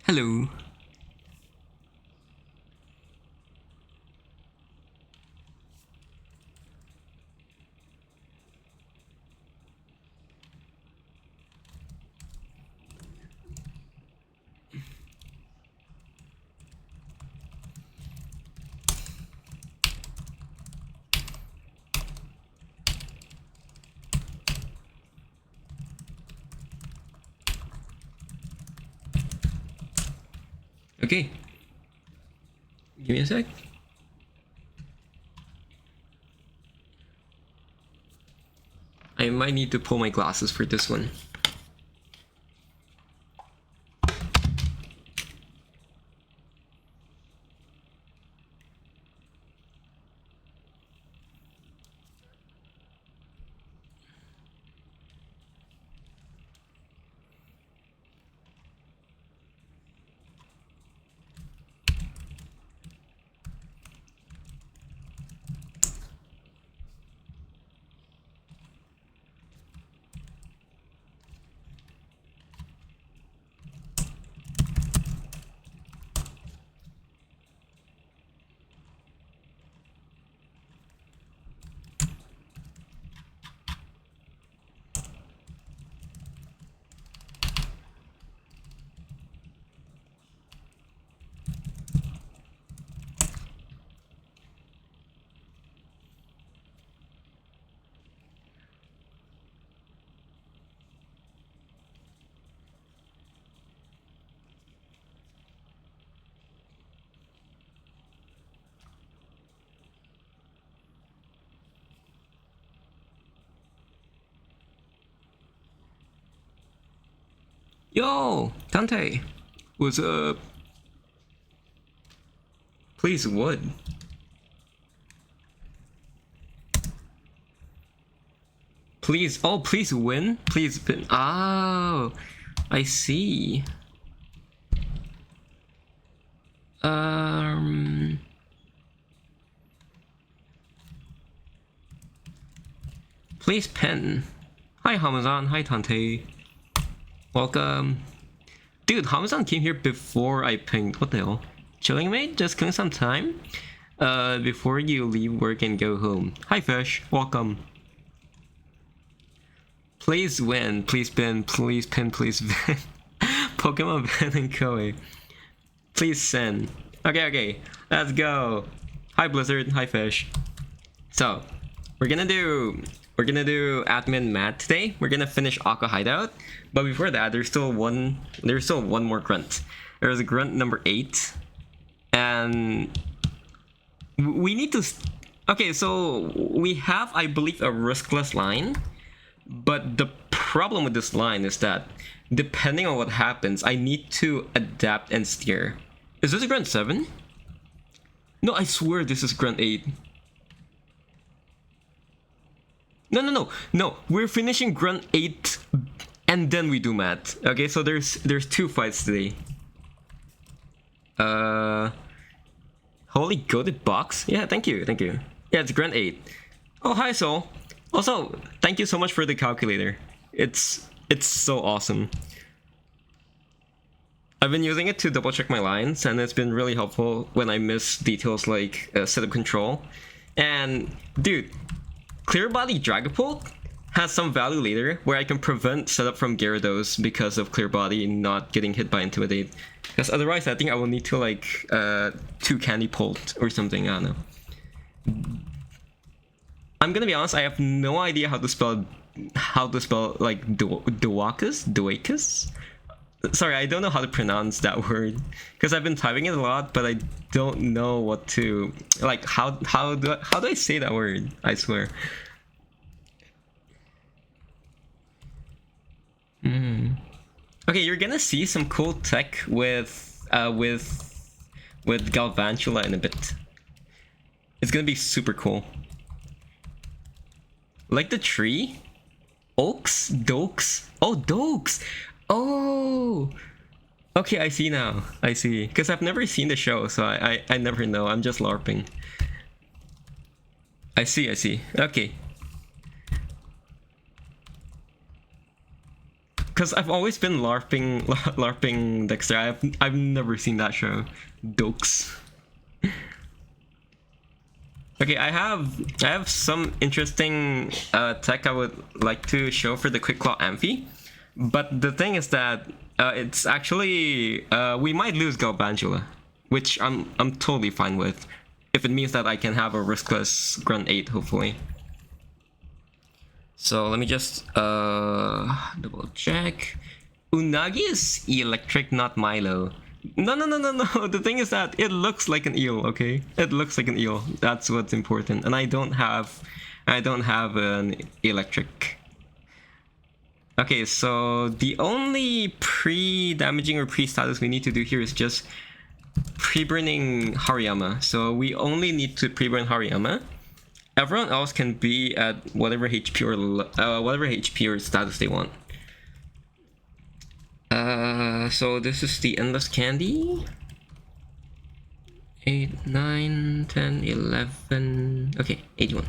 Hello. Okay. Give me a sec. I might need to pull my glasses for this one. Yo, Dante, what's up? Please wood. Please, oh, please win. Please win. Oh, I see. Please pen. Hi Hamazan. Hi Tante. Welcome. Dude, Hamazan came here before I pinged. What the hell? Chilling, mate? Just killing some time? Before you leave work and go home. Hi Fish. Welcome. Please win. Please pin. Please pin. Please win. Pokemon VinKoe. Please send. Okay. Let's go. Hi Blizzard. Hi Fish. So, we're gonna do admin Matt today. We're gonna finish Aqua Hideout, but before that, there's still one more grunt. There's a grunt number 8, and we need to. Okay, so we have, I believe, a riskless line, but the problem with this line is that depending on what happens, I need to adapt and steer. Is this a grunt 7? No, I swear this is grunt 8. No. We're finishing grunt 8 and then we do math. Okay, so there's 2 fights today. Holy goated box. Yeah, thank you. Yeah, it's grunt 8. Oh, hi Soul. Also, thank you so much for the calculator. It's so awesome. I've been using it to double check my lines, and it's been really helpful when I miss details like setup control. And dude, Clear Body Dragapult has some value later where I can prevent setup from Gyarados because of Clear Body not getting hit by Intimidate. Because otherwise I think I will need to like 2 Candy Pult or something, I don't know. I'm gonna be honest, I have no idea how to spell like Duacus? Sorry, I don't know how to pronounce that word because I've been typing it a lot, but I don't know what to like. How do I say that word? I swear. Okay, you're gonna see some cool tech with Galvantula in a bit. It's gonna be super cool. Like the tree, Dokes. Oh, Dokes. Oh, okay, I see now. I see. Because I've never seen the show, so I never know. I'm just LARPing. I see. Okay. Because I've always been LARPing Dexter. I've never seen that show. Dokes. Okay, I have some interesting tech I would like to show for the Quick Claw Amphi, but the thing is that it's actually we might lose Galvantula, which I'm totally fine with, if it means that I can have a riskless Grunt 8 hopefully. So let me just double check. Unagi is electric, not Milo. No. The thing is that it looks like an eel, okay? It looks like an eel. That's what's important. And I don't have an electric. Okay, so the only pre-damaging or pre-status we need to do here is just pre-burning Hariyama. So we only need to pre-burn Hariyama. Everyone else can be at whatever HP or status they want. So this is the Endless Candy. 8, 9, 10, 11. Okay, 81.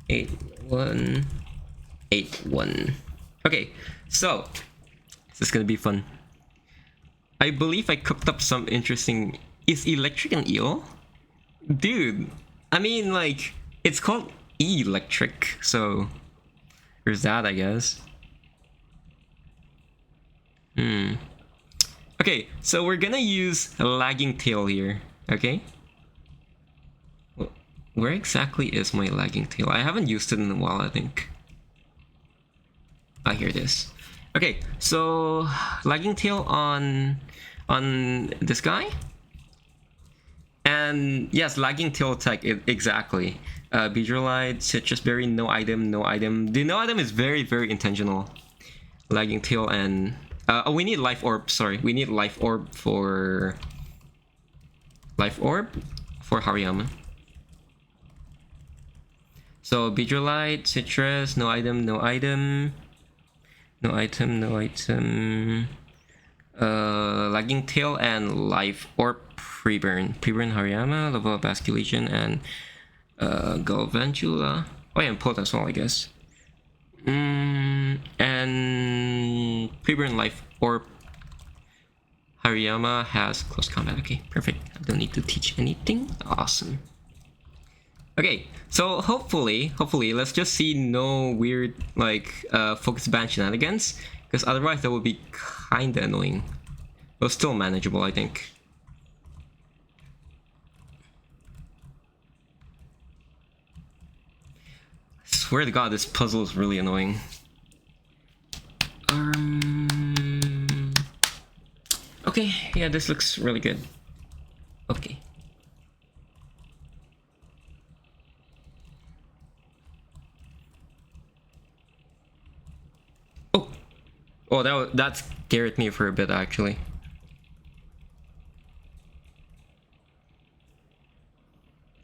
81. 81. Okay, so this is gonna be fun. I believe I cooked up some interesting. Is electric an eel? Dude, I mean, like, it's called electric, so there's that, I guess. Okay, so we're gonna use a lagging tail here, okay? Where exactly is my lagging tail? I haven't used it in a while, I think. Ah, here it is. Okay, so lagging tail on this guy. And yes, lagging tail tech, exactly. Beedrillite, Citrus Berry, no item, no item. The no item is very, very intentional. Lagging tail and... we need life orb, sorry. We need life orb for... Life orb for Hariyama. So Beedrillite, Citrus, no item, no item. No item, no item. Lagging tail and life orb pre-burn. Pre-burn Hariyama, level up Basculation, and Galvantula. Oh yeah, and Pult as well, I guess. And pre-burn life orb. Hariyama has close combat. Okay, perfect. I don't need to teach anything. Awesome. Okay, so hopefully, let's just see no weird, like, focus ban shenanigans, because otherwise that would be kinda annoying. But still manageable, I think. I swear to God, this puzzle is really annoying. Okay, yeah, this looks really good. Okay. Oh, that scared me for a bit, actually.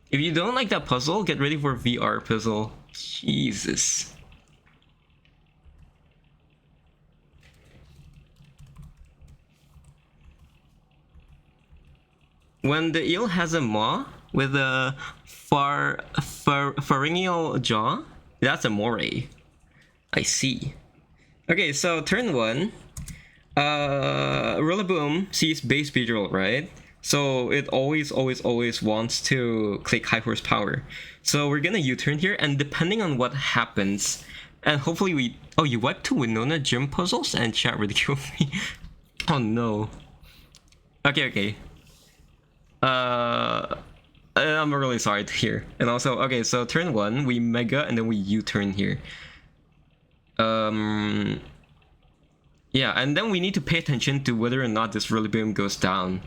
If you don't like that puzzle, get ready for VR puzzle. Jesus. When the eel has a maw with a pharyngeal jaw, that's a moray. I see. Okay, so turn 1. Rillaboom sees base Beedrill, right? So it always wants to click high horsepower. So we're gonna U-turn here, and depending on what happens, and hopefully we... Oh, you wiped 2 Winona gym puzzles and chat ridiculed me. Oh no. Okay. I'm really sorry to hear. And also, okay, so turn 1, we Mega, and then we U-turn here. Yeah, and then we need to pay attention to whether or not this Rillaboom goes down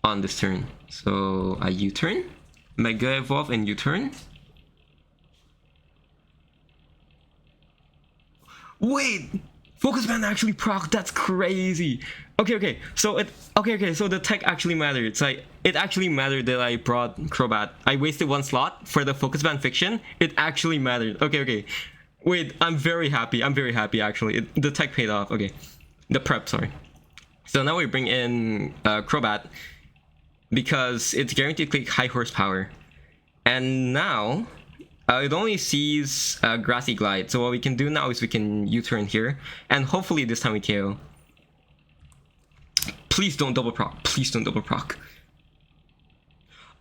on this turn. So I U-turn, Mega Evolve, and U-turn. Wait, Focus Band actually proc. That's crazy. Okay. So so the tech actually mattered. It's like it actually mattered that I brought Crobat. I wasted 1 slot for the Focus Band Fiction. It actually mattered. Okay. Wait, I'm very happy actually. The tech paid off. Okay, the prep, sorry. So now we bring in Crobat because it's guaranteed to click high horsepower. And now It only sees Grassy Glide. So what we can do now is we can U-turn here. And hopefully this time we KO. Please don't double proc. Please don't double proc.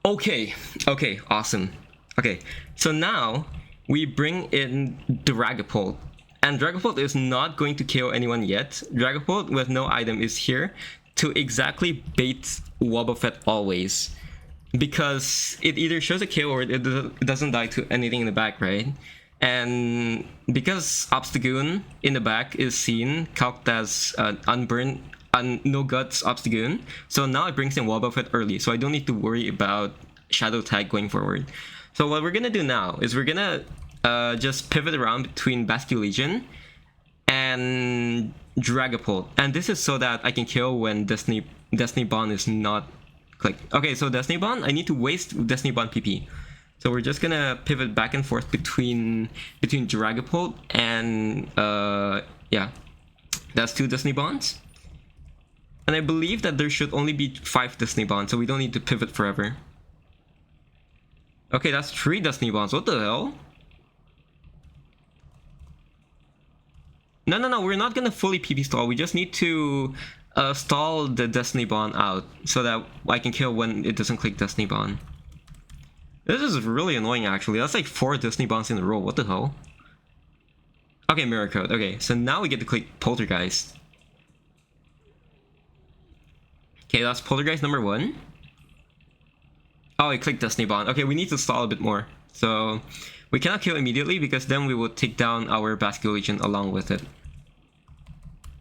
Okay. Okay, awesome. Okay, so now we bring in Dragapult. And Dragapult is not going to KO anyone yet. Dragapult with no item is here to exactly bait Wobbuffet always. Because it either shows a KO or it doesn't die to anything in the back, right? And because Obstagoon in the back is seen, calced as unburned, no guts Obstagoon. So now it brings in Wobbuffet early, so I don't need to worry about Shadow Tag going forward. So what we're gonna do now is we're gonna just pivot around between Basculegion and Dragapult. And this is so that I can kill when Destiny Bond is not clicked. Okay, so Destiny Bond, I need to waste Destiny Bond PP. So we're just gonna pivot back and forth between Dragapult and yeah, that's 2 Destiny Bonds. And I believe that there should only be 5 Destiny Bonds, so we don't need to pivot forever. Okay, that's 3 Destiny Bonds. What the hell? No, we're not gonna fully PP stall. We just need to stall the Destiny Bond out so that I can kill when it doesn't click Destiny Bond. This is really annoying, actually. That's like 4 Destiny Bonds in a row. What the hell? Okay, Mirror Code. Okay, so now we get to click Poltergeist. Okay, that's Poltergeist number 1. Oh, I clicked Destiny Bond. Okay, we need to stall a bit more. So we cannot kill immediately because then we will take down our Basculegion along with it.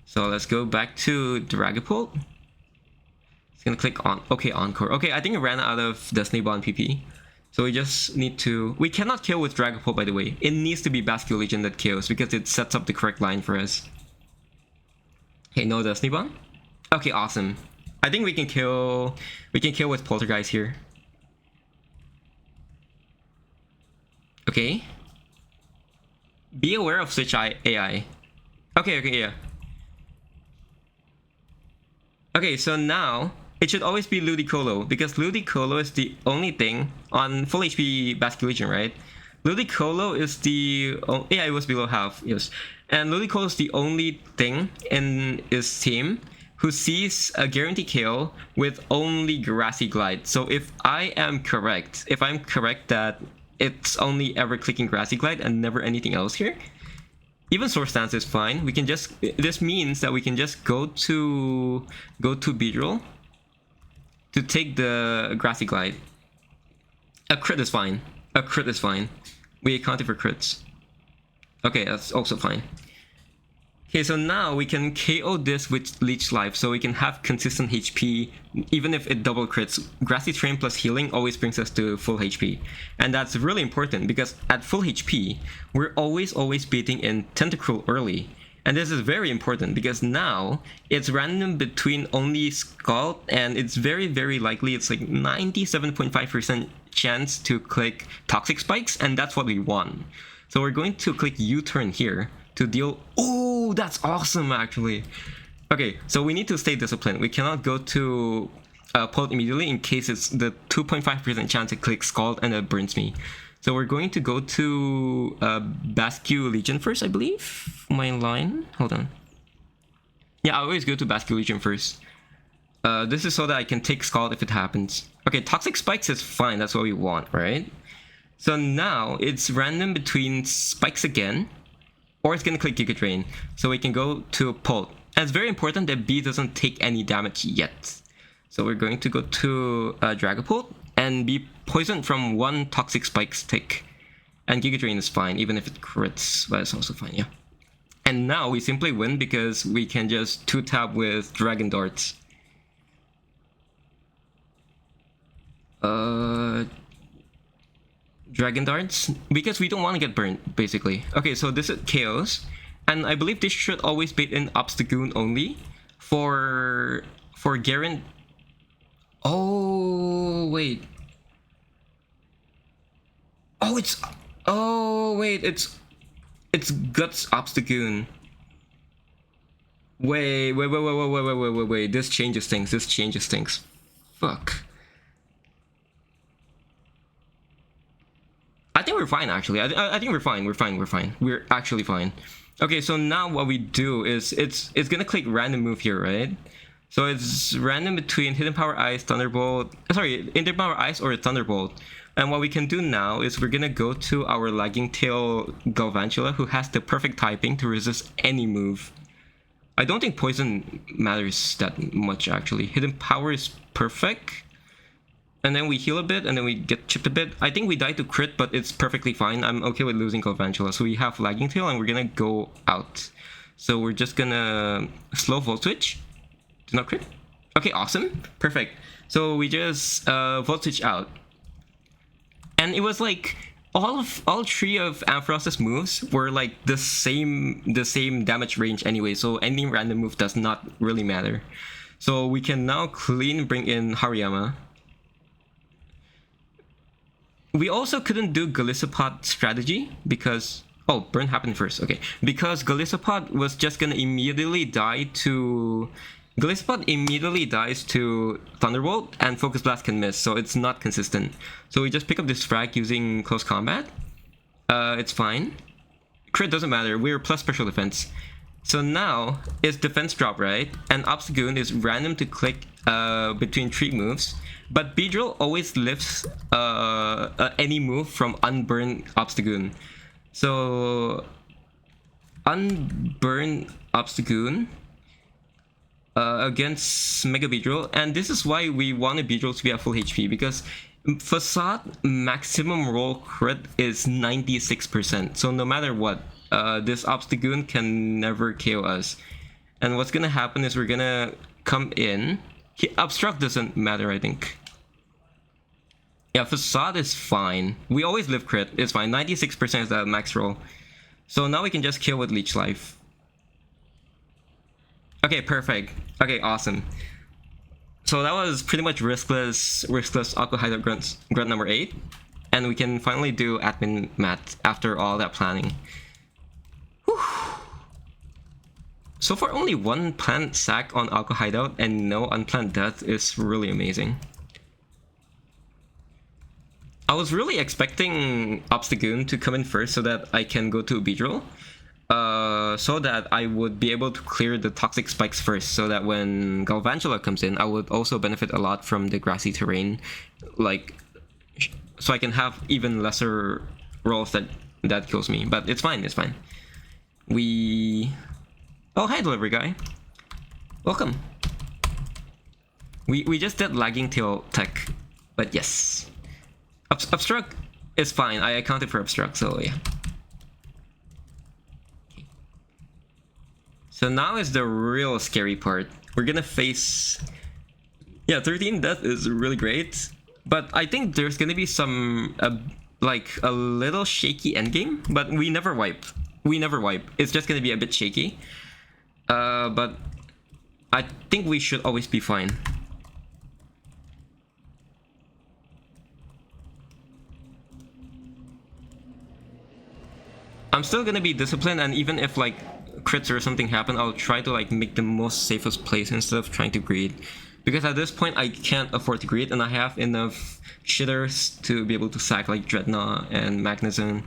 So let's go back to Dragapult. It's gonna click on. Okay, Encore. Okay, I think it ran out of Destiny Bond PP. So we just need to. We cannot kill with Dragapult, by the way. It needs to be Basculegion that kills because it sets up the correct line for us. Okay, no Destiny Bond. Okay, awesome. I think we can kill. We can kill with Poltergeist here. Okay. Be aware of Switch AI. Okay, yeah. Okay, so now it should always be Ludicolo because Ludicolo is the only thing on full HP Basculegion, right? Ludicolo is the yeah, it was below half, yes. And Ludicolo is the only thing in his team who sees a guarantee KO with only Grassy Glide. So if I'm correct that it's only ever clicking Grassy Glide and never anything else here, even Source Stance is fine. We can just, this means that we can just go to Beedrill to take the Grassy Glide. A crit is fine. A crit is fine. We accounted for crits. Okay, that's also fine. Okay, so now we can KO this with Leech Life, so we can have consistent HP, even if it double crits. Grassy Terrain plus healing always brings us to full HP. And that's really important, because at full HP, we're always beating in Tentacruel early. And this is very important, because now, it's random between only Scald, and it's very, very likely, it's like 97.5% chance to click Toxic Spikes, and that's what we want. So we're going to click U-turn here, to deal. Oh, that's awesome, actually. Okay, so we need to stay disciplined. We cannot go to pull it immediately in case it's the 2.5% chance it clicks Scald and it burns me. So we're going to go to Basculegion first, I believe. My line. Hold on. Yeah, I always go to Basculegion first. This is so that I can take Scald if it happens. Okay, Toxic Spikes is fine. That's what we want, right? So now it's random between Spikes again, or it's gonna click Giga Drain, so we can go to Pult. And it's very important that B doesn't take any damage yet. So we're going to go to Dragapult and be poisoned from 1 Toxic Spikes tick. And Giga Drain is fine, even if it crits, but it's also fine, yeah. And now we simply win because we can just 2-tap with Dragon Darts. Dragon Darts, because we don't want to get burnt, basically. Okay, so this is Chaos, and I believe this should always bait in Obstagoon only for Garen. Oh wait. Oh wait, it's Guts Obstagoon. Wait. This changes things. Fuck. I think think we're fine actually. I think we're fine. We're fine. We're fine. We're actually fine. Okay, so now what we do is it's gonna click random move here, right? So it's random between Hidden Power Ice, Thunderbolt. Sorry, Hidden Power Ice or Thunderbolt. And what we can do now is we're gonna go to our Lagging Tail Galvantula, who has the perfect typing to resist any move. I don't think Poison matters that much actually. Hidden Power is perfect. And then we heal a bit, and then we get chipped a bit. I think we die to crit, but it's perfectly fine. I'm okay with losing Galvantula. So we have Lagging Tail, and we're gonna go out. So we're just gonna slow Volt Switch. Do not crit. Okay, awesome. Perfect. So we just Volt Switch out. And it was like all three of Amphiros's moves were like the same damage range anyway. So any random move does not really matter. So we can now clean bring in Hariyama. We also couldn't do Golisopod strategy because... Oh, burn happened first. Okay. Because Golisopod was just gonna immediately die to... Golisopod immediately dies to Thunderbolt, and Focus Blast can miss, so it's not consistent. So we just pick up this frag using Close Combat. It's fine. Crit doesn't matter. We're plus special defense. So now, it's defense drop, right? And Obstagoon is random to click between 3 moves. But Beedrill always lifts any move from Unburn Obstagoon. So, Unburn Obstagoon against Mega Beedrill. And this is why we wanted Beedrill to be at full HP. Because Facade maximum roll crit is 96%. So no matter what, this Obstagoon can never KO us. And what's gonna happen is we're gonna come in. Obstruct doesn't matter, I think. Yeah, Facade is fine. We always live crit. It's fine. 96% is the max roll. So now we can just kill with Leech Life. Okay, perfect. Okay, awesome. So that was pretty much riskless Aqua Hideout grunt number 8. And we can finally do admin mat after all that planning. Whew. So far, only 1 planned sack on Aqua Hideout and no unplanned death is really amazing. I was really expecting Obstagoon to come in first so that I can go to Beedrill. So that I would be able to clear the toxic spikes first, so that when Galvantula comes in, I would also benefit a lot from the grassy terrain. Like, so I can have even lesser rolls that kills me. But it's fine, it's fine. Oh, hi, delivery guy. Welcome. We just did Lagging Tail tech, but yes. Obstruct is fine. I accounted for Obstruct, so yeah. So now is the real scary part. We're gonna face... Yeah, 13 death is really great. But I think there's gonna be some... like, a little shaky endgame. But we never wipe. We never wipe. It's just gonna be a bit shaky. But I think we should always be fine. I'm still gonna be disciplined, and even if like crits or something happen, I'll try to like make the most safest plays instead of trying to greed. Because at this point I can't afford to greed, and I have enough shitters to be able to sack like Dreadnought and Magnezone.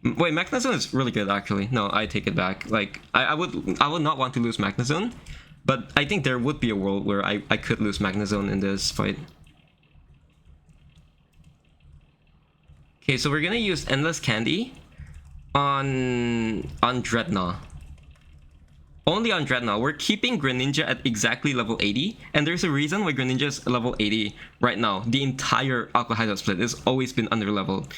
Wait, Magnezone is really good actually. No, I take it back. Like I would not want to lose Magnezone, but I think there would be a world where I could lose Magnezone in this fight. Okay, so we're gonna use Endless Candy on Dreadnought. Only on Dreadnought. We're keeping Greninja at exactly level 80, and there's a reason why Greninja is level 80 right now. The entire Aqua Hideout split has always been under leveled.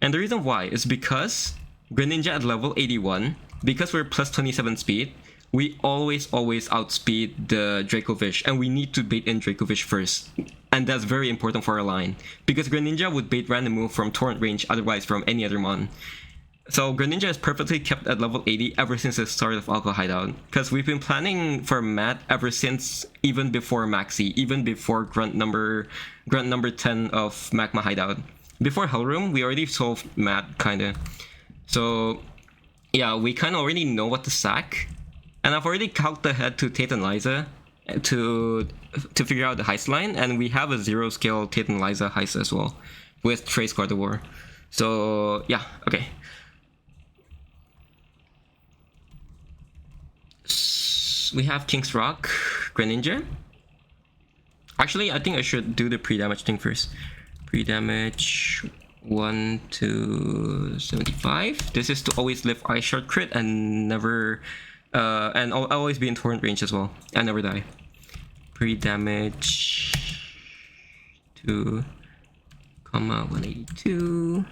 And the reason why is because Greninja at level 81, because we're plus 27 speed, we always outspeed the Dracovish, and we need to bait in Dracovish first. And that's very important for our line, because Greninja would bait random move from Torrent range, otherwise from any other mon. So Greninja is perfectly kept at level 80 ever since the start of Aqua Hideout, because we've been planning for Mat ever since, even before Maxi, even before grunt number 10 of Magma Hideout. Before Hellroom, we already solved Mat, kinda. So yeah, we kinda already know what to sack, and I've already calced ahead to Tate and Liza to figure out the heist line, and we have a 0 scale Tate and Liza heist as well with Trace Gardevoir. So yeah, okay. We have King's Rock, Greninja. Actually, I think I should do the pre-damage thing first. Pre-damage 1 to 75. This is to always live Ice Shard crit and never, and I'll always be in torrent range as well and never die. Pre-damage 2, 182.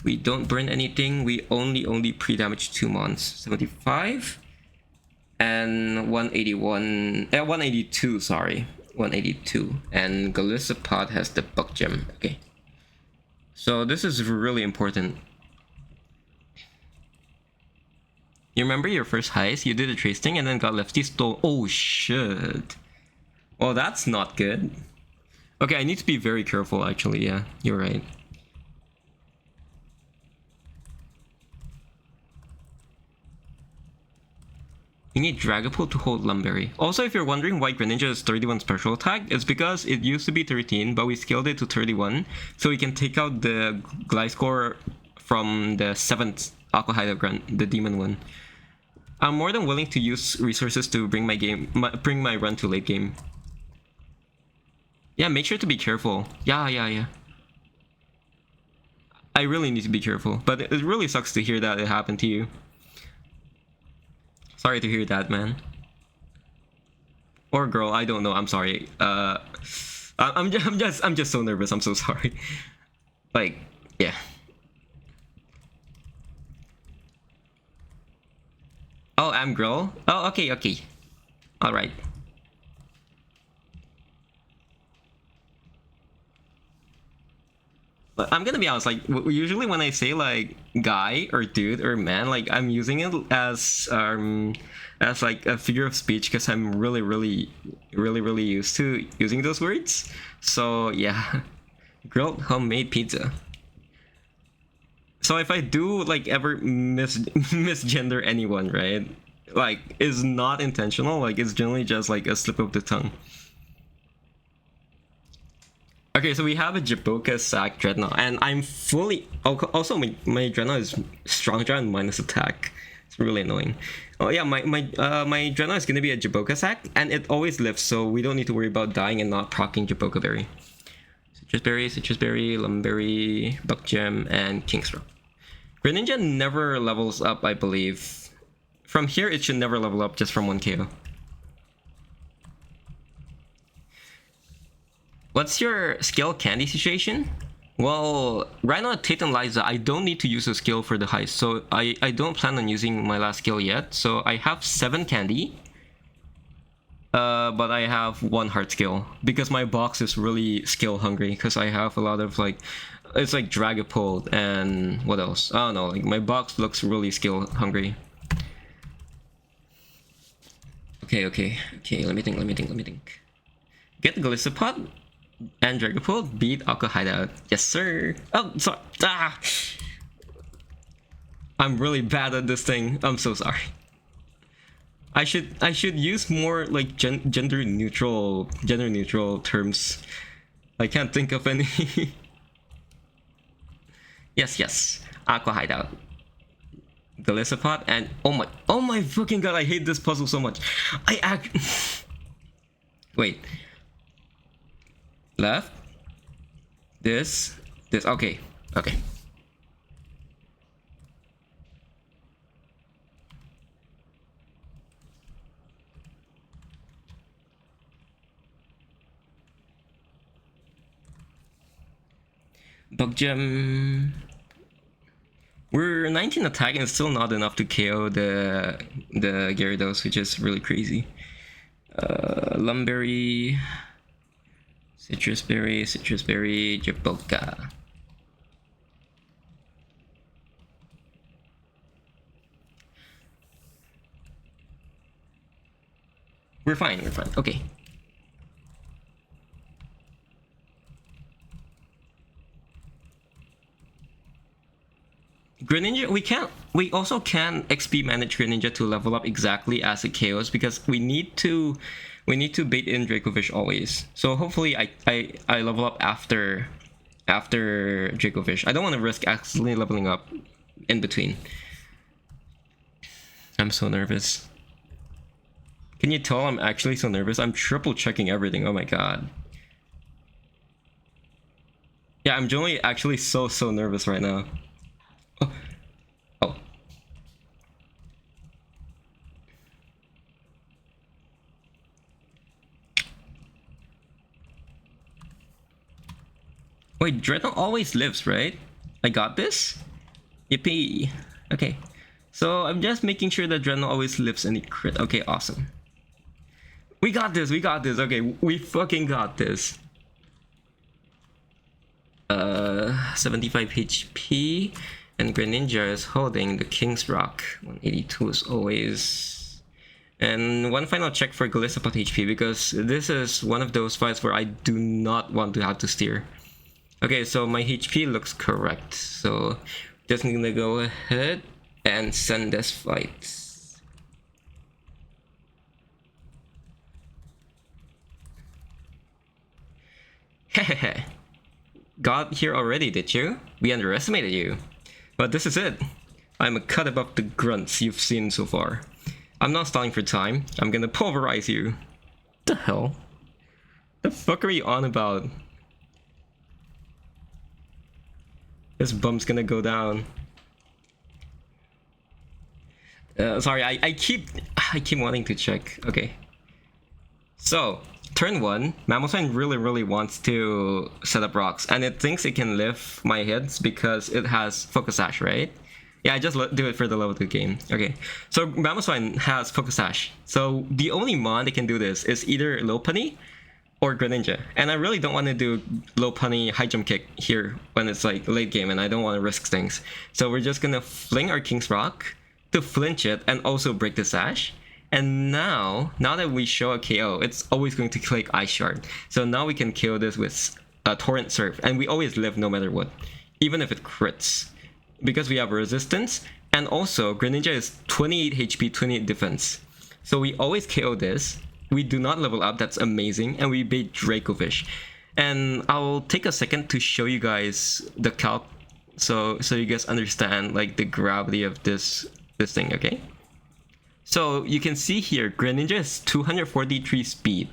We don't burn anything. We only pre-damage 2 mons. 75 and 181. 182. Sorry, 182. And Golisopod has the Buck Gem. Okay. So this is really important. You remember your first heist? You did a trace thing and then got lefty stole. Oh shit. Well, that's not good. Okay, I need to be very careful actually. Yeah, you're right. You need Dragapult to hold Lumberry. Also, if you're wondering why Greninja is 31 special attack, it's because it used to be 13, but we scaled it to 31, so we can take out the Gliscor from the 7th Aqua Hideout Grunt, the demon one. I'm more than willing to use resources to bring my run to late game. Yeah, make sure to be careful. Yeah. I really need to be careful, but it really sucks to hear that it happened to you. Sorry to hear that, man. Or girl, I don't know. I'm sorry. I'm just so nervous. I'm so sorry. Like, yeah. Oh, I'm girl. Oh, okay. All right. But I'm gonna be honest, like usually when I say like guy or dude or man, like I'm using it as like a figure of speech because I'm really used to using those words. So yeah, grilled homemade pizza. So if I do like ever misgender anyone, right? Like it's not intentional. Like it's generally just like a slip of the tongue. Okay, so we have a Jaboka Sack Dreadnought, and I'm fully... Also, my Dreadnought is Strong Giant minus attack. It's really annoying. Oh yeah, my Dreadnought is going to be a Jaboka Sack, and it always lives, so we don't need to worry about dying and not proccing Jaboka Berry. Citrus Berry, Lumberry, Buck Gem, and King's Rock. Greninja never levels up, I believe. From here, it should never level up just from 1 KO. What's your skill candy situation? Well, right now at Tate and Liza, I don't need to use a skill for the heist, so I don't plan on using my last skill yet. So I have 7 candy, but I have 1 heart skill because my box is really skill hungry because I have a lot of like, it's like Dragapult and what else? I don't know, like my box looks really skill hungry. Okay, let me think. Get the Golisopod and Dragapult, beat Aqua Hideout. Yes, sir. Oh, sorry. I'm really bad at this thing. I'm so sorry. I should use more like gender neutral terms. I can't think of any. Yes. Aqua Hideout. Golisopod and oh my fucking god, I hate this puzzle so much. Wait. Left. This. Okay. Bug Gem. We're 19 attack and it's still not enough to KO the Gyarados, which is really crazy. Lumberry. Citrus Berry, Jaboka. We're fine. Okay. Greninja, we also can XP manage Greninja to level up exactly as it KOs because we need to bait in Dracovish always. So hopefully I level up after after Dracovish. I don't want to risk accidentally leveling up in between. I'm so nervous. Can you tell I'm actually so nervous? I'm triple checking everything. Oh my god. Yeah, I'm generally actually so nervous right now. Oh. Oh. Wait, Dreadnought always lives, right? I got this? Yippee. Okay. So I'm just making sure that Dreadnought always lives any crit. Okay, awesome. We got this, we got this. Okay, we fucking got this. 75 HP. And Greninja is holding the King's Rock. 182 is always... And one final check for Golisopod HP, because this is one of those fights where I do not want to have to steer. Okay, so my HP looks correct. So just gonna go ahead and send this fight. Hehehe. Got here already, did you? We underestimated you. But this is it. I'm a cut above the grunts you've seen so far. I'm not stalling for time. I'm gonna pulverize you. The hell? The fuck are you on about? This bump's gonna go down. Sorry, I keep wanting to check. Okay. So, turn 1, Mamoswine really wants to set up rocks, and it thinks it can lift my hits because it has Focus Sash, right? Yeah, I just do it for the level 2 game. Okay, so Mamoswine has Focus Sash. So the only mon that can do this is either Lopunny or Greninja. And I really don't want to do Lopunny high jump kick here when it's like late game and I don't want to risk things. So we're just gonna fling our King's Rock to flinch it and also break the Sash. And now that we show a KO, it's always going to click Ice Shard. So now we can KO this with Torrent Surf, and we always live no matter what, even if it crits, because we have resistance. And also Greninja is 28 HP, 28 defense. So we always KO this. We do not level up, that's amazing, and we bait Dracovish. And I'll take a second to show you guys the calc, so you guys understand like the gravity of this thing, okay? So you can see here, Greninja is 243 speed.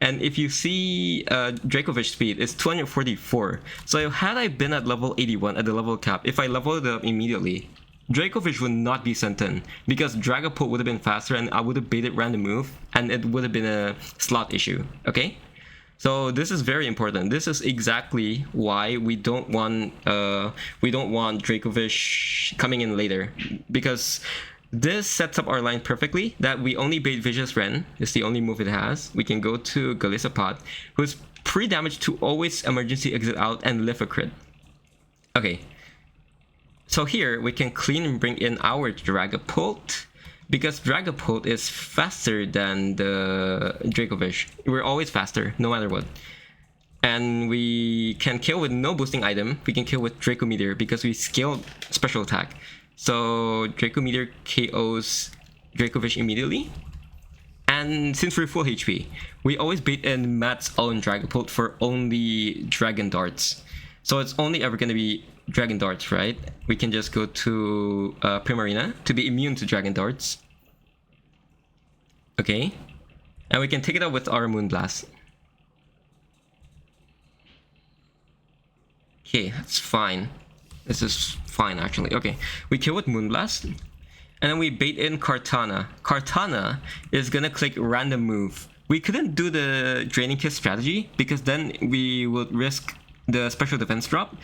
And if you see Dracovish speed, it's 244. So had I been at level 81 at the level cap, if I leveled it up immediately, Dracovish would not be sent in, because Dragapult would have been faster and I would have baited random move and it would have been a slot issue, okay? So this is very important. This is exactly why we don't want Dracovish coming in later, because this sets up our line perfectly that we only bait Vicious Ren. It's the only move it has. We can go to Golisopod, who's pre-damaged to always emergency exit out and lift a crit. Okay. So here we can clean and bring in our Dragapult, because Dragapult is faster than the Dracovish. We're always faster, no matter what. And we can kill with no boosting item. We can kill with Draco Meteor because we scaled special attack. So Draco Meteor KOs Dracovish immediately. And since we're full HP, we always bait in Matt's own Dragapult for only Dragon Darts. So it's only ever going to be Dragon Darts, right? We can just go to Primarina to be immune to Dragon Darts. Okay. And we can take it out with our Moonblast. Okay, that's fine. This is fine, actually. Okay, we kill with Moonblast. And then we bait in Kartana. Kartana is gonna click random move. We couldn't do the Draining Kiss strategy, because then we would risk the special defense drop.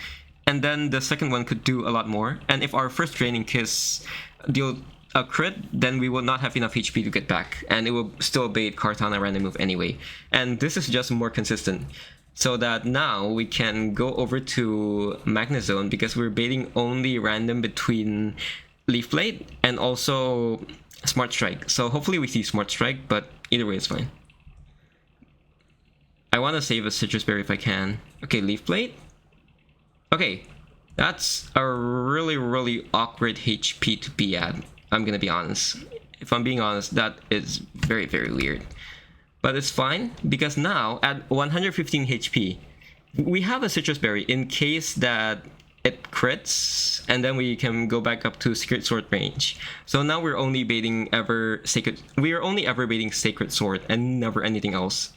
And then the second one could do a lot more. And if our first Draining Kiss deal a crit, then we will not have enough HP to get back. And it will still bait Kartana random move anyway. And this is just more consistent. So that now we can go over to Magnezone, because we're baiting only random between Leaf Blade and also Smart Strike. So hopefully we see Smart Strike, but either way it's fine. I want to save a Citrus Berry if I can. Okay, Leaf Blade. Okay, that's a really awkward HP to be at. I'm gonna be honest. If I'm being honest, that is very weird. But it's fine, because now at 115 HP, we have a citrus berry in case that it crits, and then we can go back up to Secret Sword range. So now we're only baiting we are only ever baiting Sacred Sword and never anything else.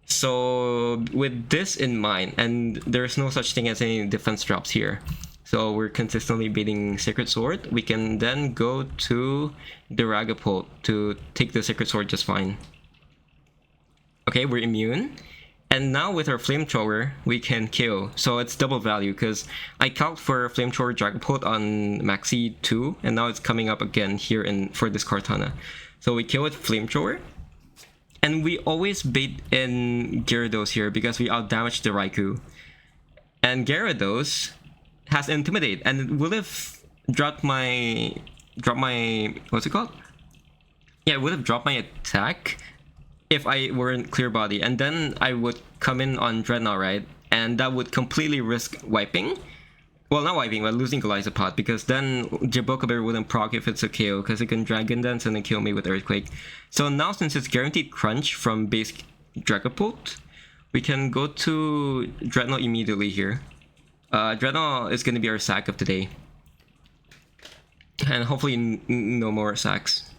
So with this in mind, and there's no such thing as any defense drops here, so we're consistently baiting Sacred Sword, we can then go to the Dragapult to take the Sacred Sword just fine. Okay, we're immune. And now with our Flamethrower, we can KO. So it's double value because I calc for Flamethrower Dragapult on Maxi 2, and now it's coming up again here for this Kartana. So we kill with Flamethrower. And we always bait in Gyarados here because we outdamage the Raikou. And Gyarados has Intimidate, and it would have dropped my what's it called? Yeah, it would have dropped my attack if I weren't Clear Body, and then I would come in on Dreadnought, right? And that would completely risk wiping. Well, not wiping, but losing Golisopod, because then Jabokabir wouldn't proc if it's a KO, because it can Dragon Dance and then kill me with Earthquake. So now, since it's guaranteed Crunch from base Dragapult, we can go to Dreadnought immediately here. Dreadnought is going to be our sack of today. And hopefully no more sacks.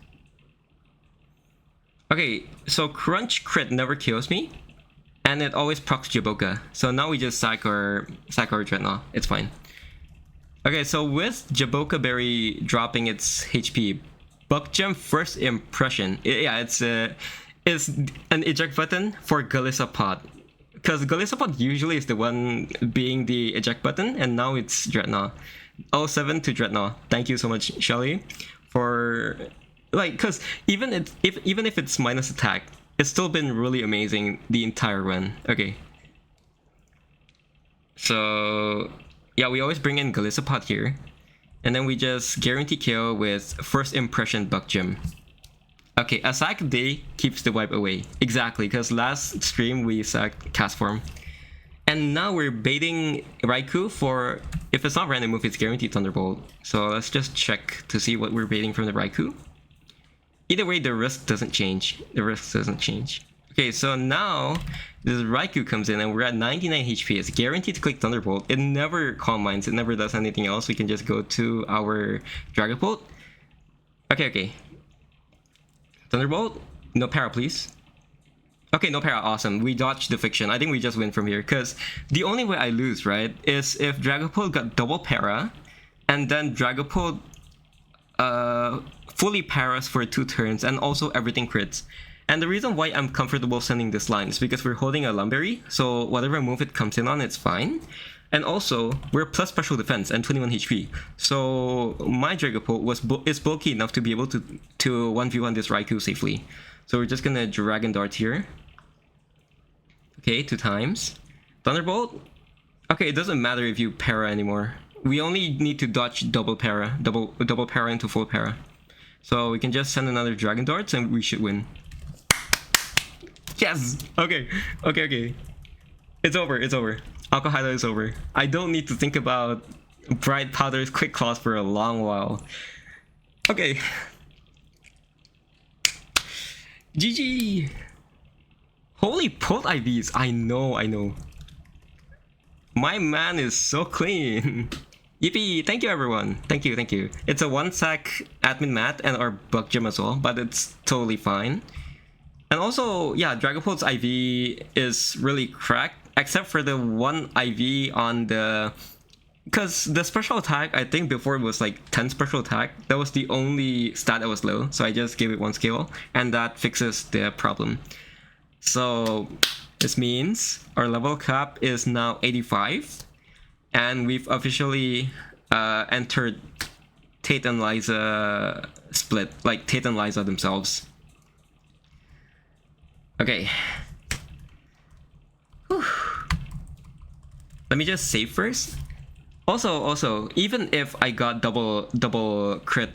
Okay, so Crunch Crit never kills me, and it always procs Jaboka. So now we just sack our Dreadnought. It's fine. Okay, so with Jaboka Berry dropping its HP, Buck Gem First Impression. It's an eject button for Golisopod, because Golisopod usually is the one being the eject button, and now it's Dreadnought. 07 to Dreadnought. Thank you so much, Shelly, for. Like, because even if it's minus attack, it's still been really amazing the entire run. Okay. So yeah, we always bring in Golisopod here, and then we just guarantee kill with First Impression Buck Gem. Okay, a sack a day keeps the wipe away. Exactly, because last stream we sacked Castform. And now we're baiting Raikou for, if it's not random move, it's guaranteed Thunderbolt. So let's just check to see what we're baiting from the Raikou. Either way, the risk doesn't change. Okay, so now this Raikou comes in and we're at 99 HP. It's guaranteed to click Thunderbolt. It never Calm Minds. It never does anything else. We can just go to our Dragapult. Okay. Thunderbolt. No para, please. Okay, no para. Awesome. We dodged the Fiction. I think we just win from here. Because the only way I lose, right, is if Dragapult got double para, and then Dragapult fully paras for 2 turns, and also everything crits. And the reason why I'm comfortable sending this line is because we're holding a Lumberry, so whatever move it comes in on, it's fine. And also, we're plus special defense and 21 HP. So my Dragapult is bulky enough to be able to 1v1 this Raikou safely. So we're just gonna Dragon Dart here. Okay, 2 times. Thunderbolt. Okay, it doesn't matter if you para anymore. We only need to dodge double para into full para. So we can just send another Dragon Darts and we should win. Yes! Okay. It's over. Aqua Hideout is over. I don't need to think about Bright Powder's Quick Claws for a long while. Okay. GG! Holy Pult IVs! I know. My man is so clean. Yippee! Thank you, everyone. Thank you. It's a 1-sack admin mat and our Buck Gem as well, but it's totally fine. And also, yeah, Dragapult's IV is really cracked, except for the 1 IV on the... Because the special attack, I think before it was like 10 special attack. That was the only stat that was low, so I just gave it 1 skill, and that fixes the problem. So this means our level cap is now 85. And we've officially entered Tate and Liza split, like Tate and Liza themselves. Okay. Whew. Let me just save first. Also, even if I got double crit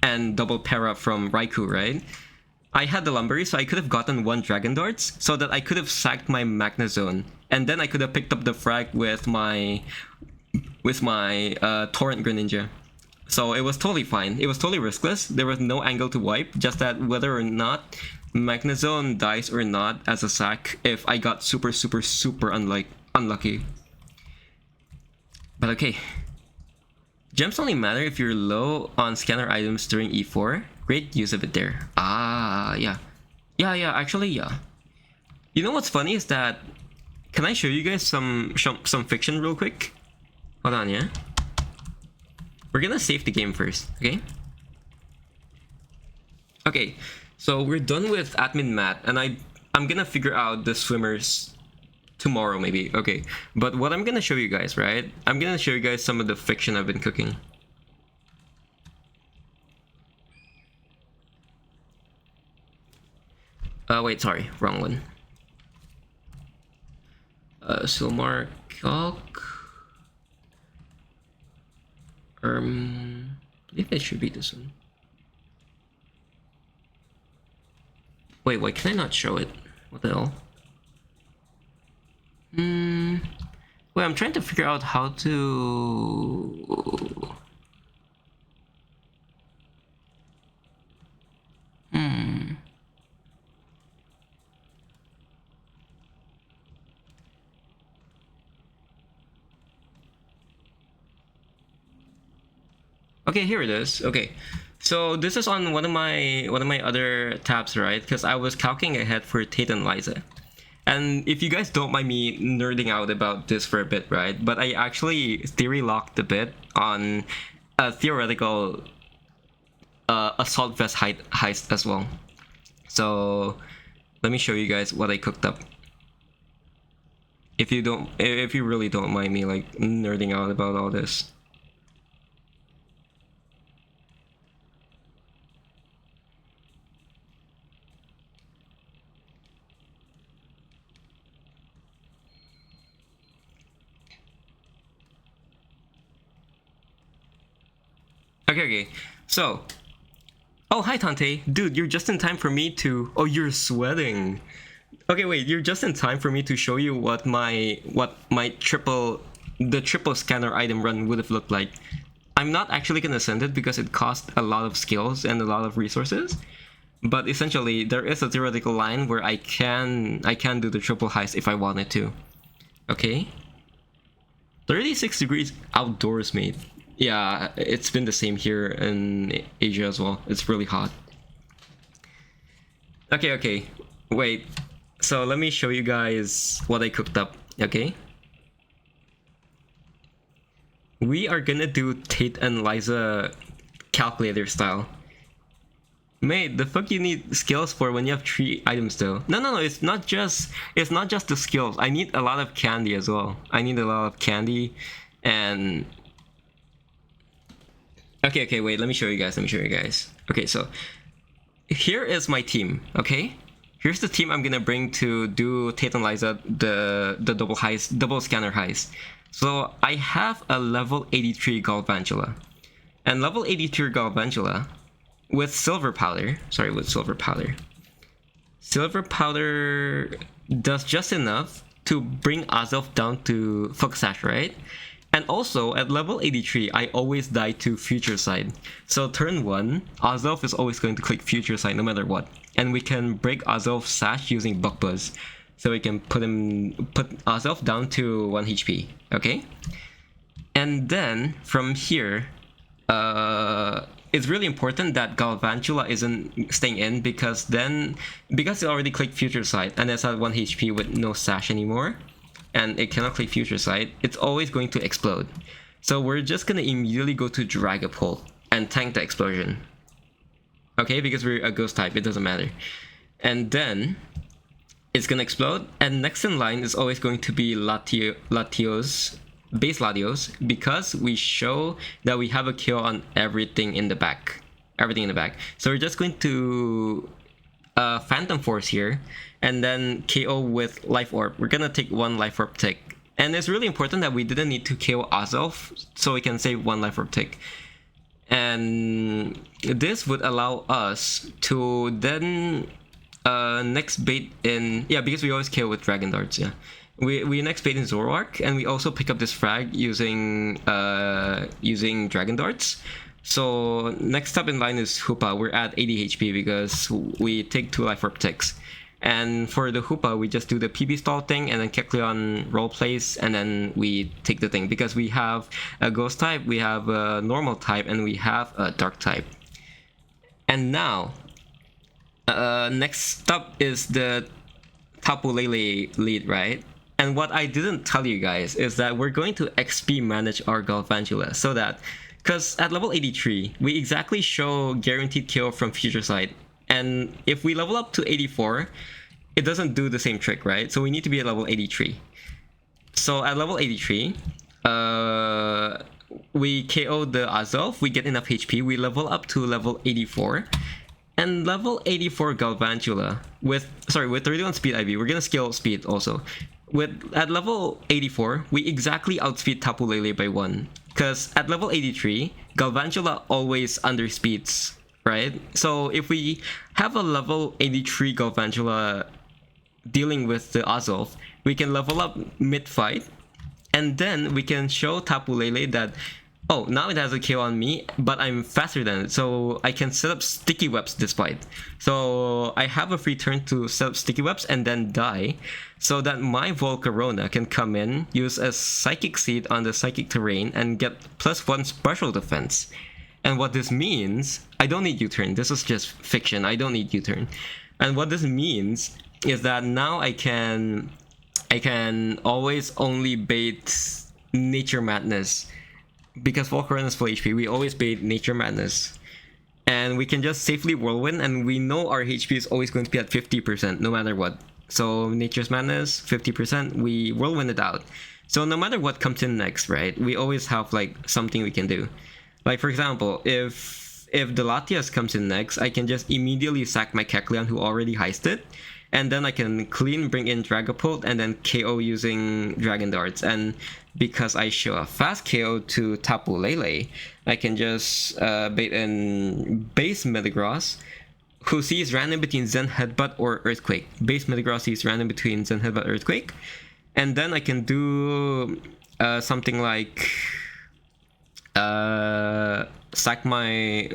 and double para from Raikou, right? I had the Lumberry, so I could have gotten 1 Dragon Darts, so that I could have sacked my Magnezone, and then I could have picked up the frag with my Torrent Greninja. So it was totally fine. It was totally riskless. There was no angle to wipe, just that whether or not Magnezone dies or not as a sack, if I got super unlucky. But okay. Gems only matter if you're low on scanner items during E4. Great use of it there. Ah, yeah. Yeah, actually, yeah. You know what's funny is that... Can I show you guys some fiction real quick? Hold on, yeah? We're gonna save the game first, okay? Okay, so we're done with admin Matt, and I'm gonna figure out the swimmers tomorrow maybe. Okay, but what I'm gonna show you guys, right? I'm gonna show you guys some of the fiction I've been cooking. Wait, sorry, wrong one. Silmar Calc. I think it should be this one. Wait, why can I not show it? What the hell? Wait, I'm trying to figure out how to... Okay, here it is. Okay, so this is on one of my other tabs, right? Because I was calculating ahead for Tate and Liza. And if you guys don't mind me nerding out about this for a bit, right? But I actually theory locked a bit on a theoretical assault vest heist as well. So let me show you guys what I cooked up. If you really don't mind me like nerding out about all this. Okay, so... Oh, hi Tante. Dude, you're just in time for me to... Oh, you're sweating. Okay, wait, you're just in time for me to show you what my triple scanner item run would have looked like. I'm not actually gonna send it because it costs a lot of skills and a lot of resources. But essentially, there is a theoretical line where I can do the triple heist if I wanted to. Okay. 36 degrees outdoors, mate. Yeah, it's been the same here in Asia as well. It's really hot. Okay. Wait. So let me show you guys what I cooked up, okay? We are gonna do Tate and Liza calculator style. Mate, the fuck you need skills for when you have 3 items though? No, it's not just the skills. I need a lot of candy as well. I need a lot of candy and... Okay, wait, let me show you guys. Okay, so here is my team, okay? Here's the team I'm gonna bring to do Tate and Liza, the double scanner heist. So I have a level 83 Galvantula. And level 83 Galvantula with silver powder. Silver powder does just enough to bring Azelf down to Focus Sash, right? And also, at level 83, I always die to Future Sight. So turn 1, Azelf is always going to click Future Sight no matter what. And we can break Azelf's Sash using Buck Buzz. So we can put Azelf down to 1 HP, okay? And then, from here, it's really important that Galvantula isn't staying in because it already clicked Future Sight and it's at 1 HP with no Sash anymore. And it cannot click Future Sight, it's always going to explode. So we're just gonna immediately go to Dragapult and tank the explosion. Okay, because we're a ghost type, it doesn't matter. And then it's gonna explode, and next in line is always going to be Latios, base Latios, because we show that we have a kill on everything in the back. So we're just going to Phantom Force here, and then KO with Life Orb. We're gonna take 1 Life Orb tick. And it's really important that we didn't need to KO Azelf, so we can save 1 Life Orb tick. And this would allow us to then next bait in... Yeah, because we always KO with Dragon Darts, yeah. We next bait in Zoroark, and we also pick up this frag using Dragon Darts. So next up in line is Hoopa. We're at 80 HP because we take 2 Life Orb ticks. And for the Hoopa, we just do the PB stall thing, and then Kecleon role plays, and then we take the thing. Because we have a Ghost type, we have a normal type, and we have a Dark type. And now, next up is the Tapu Lele lead, right? And what I didn't tell you guys is that we're going to XP manage our Galvantula, so that, because at level 83, we exactly show guaranteed kill from Future Sight. And if we level up to 84, it doesn't do the same trick, right? So we need to be at level 83. So at level 83, we KO the Azelf, we get enough HP, we level up to level 84. And level 84 Galvantula with 31 speed IV, we're gonna scale speed also. At level 84, we exactly outspeed Tapu Lele by 1. Because at level 83, Galvantula always underspeeds, right? So if we have a level 83 Galvantula dealing with the Azelf, we can level up mid-fight, and then we can show Tapu Lele that, oh, now it has a KO on me, but I'm faster than it, so I can set up sticky webs despite. So I have a free turn to set up sticky webs and then die, so that my Volcarona can come in, use a Psychic Seed on the Psychic Terrain, and get +1 special defense. And what this means, I don't need U-turn, this is just fiction, I don't need U-turn. And what this means is that now I can always only bait Nature Madness. Because Volcarona is full HP, we always bait Nature Madness. And we can just safely Whirlwind, and we know our HP is always going to be at 50% no matter what. So Nature's Madness, 50%, we Whirlwind it out. So no matter what comes in next, right, we always have like something we can do. Like for example, if the Latias comes in next, I can just immediately sack my Kecleon who already heisted. And then I can clean, bring in Dragapult, and then KO using Dragon Darts. And because I show a fast KO to Tapu Lele, I can just bait in base Metagross, who sees random between Zen Headbutt or Earthquake. Base Metagross sees random between Zen Headbutt, Earthquake. And then I can do something like sack my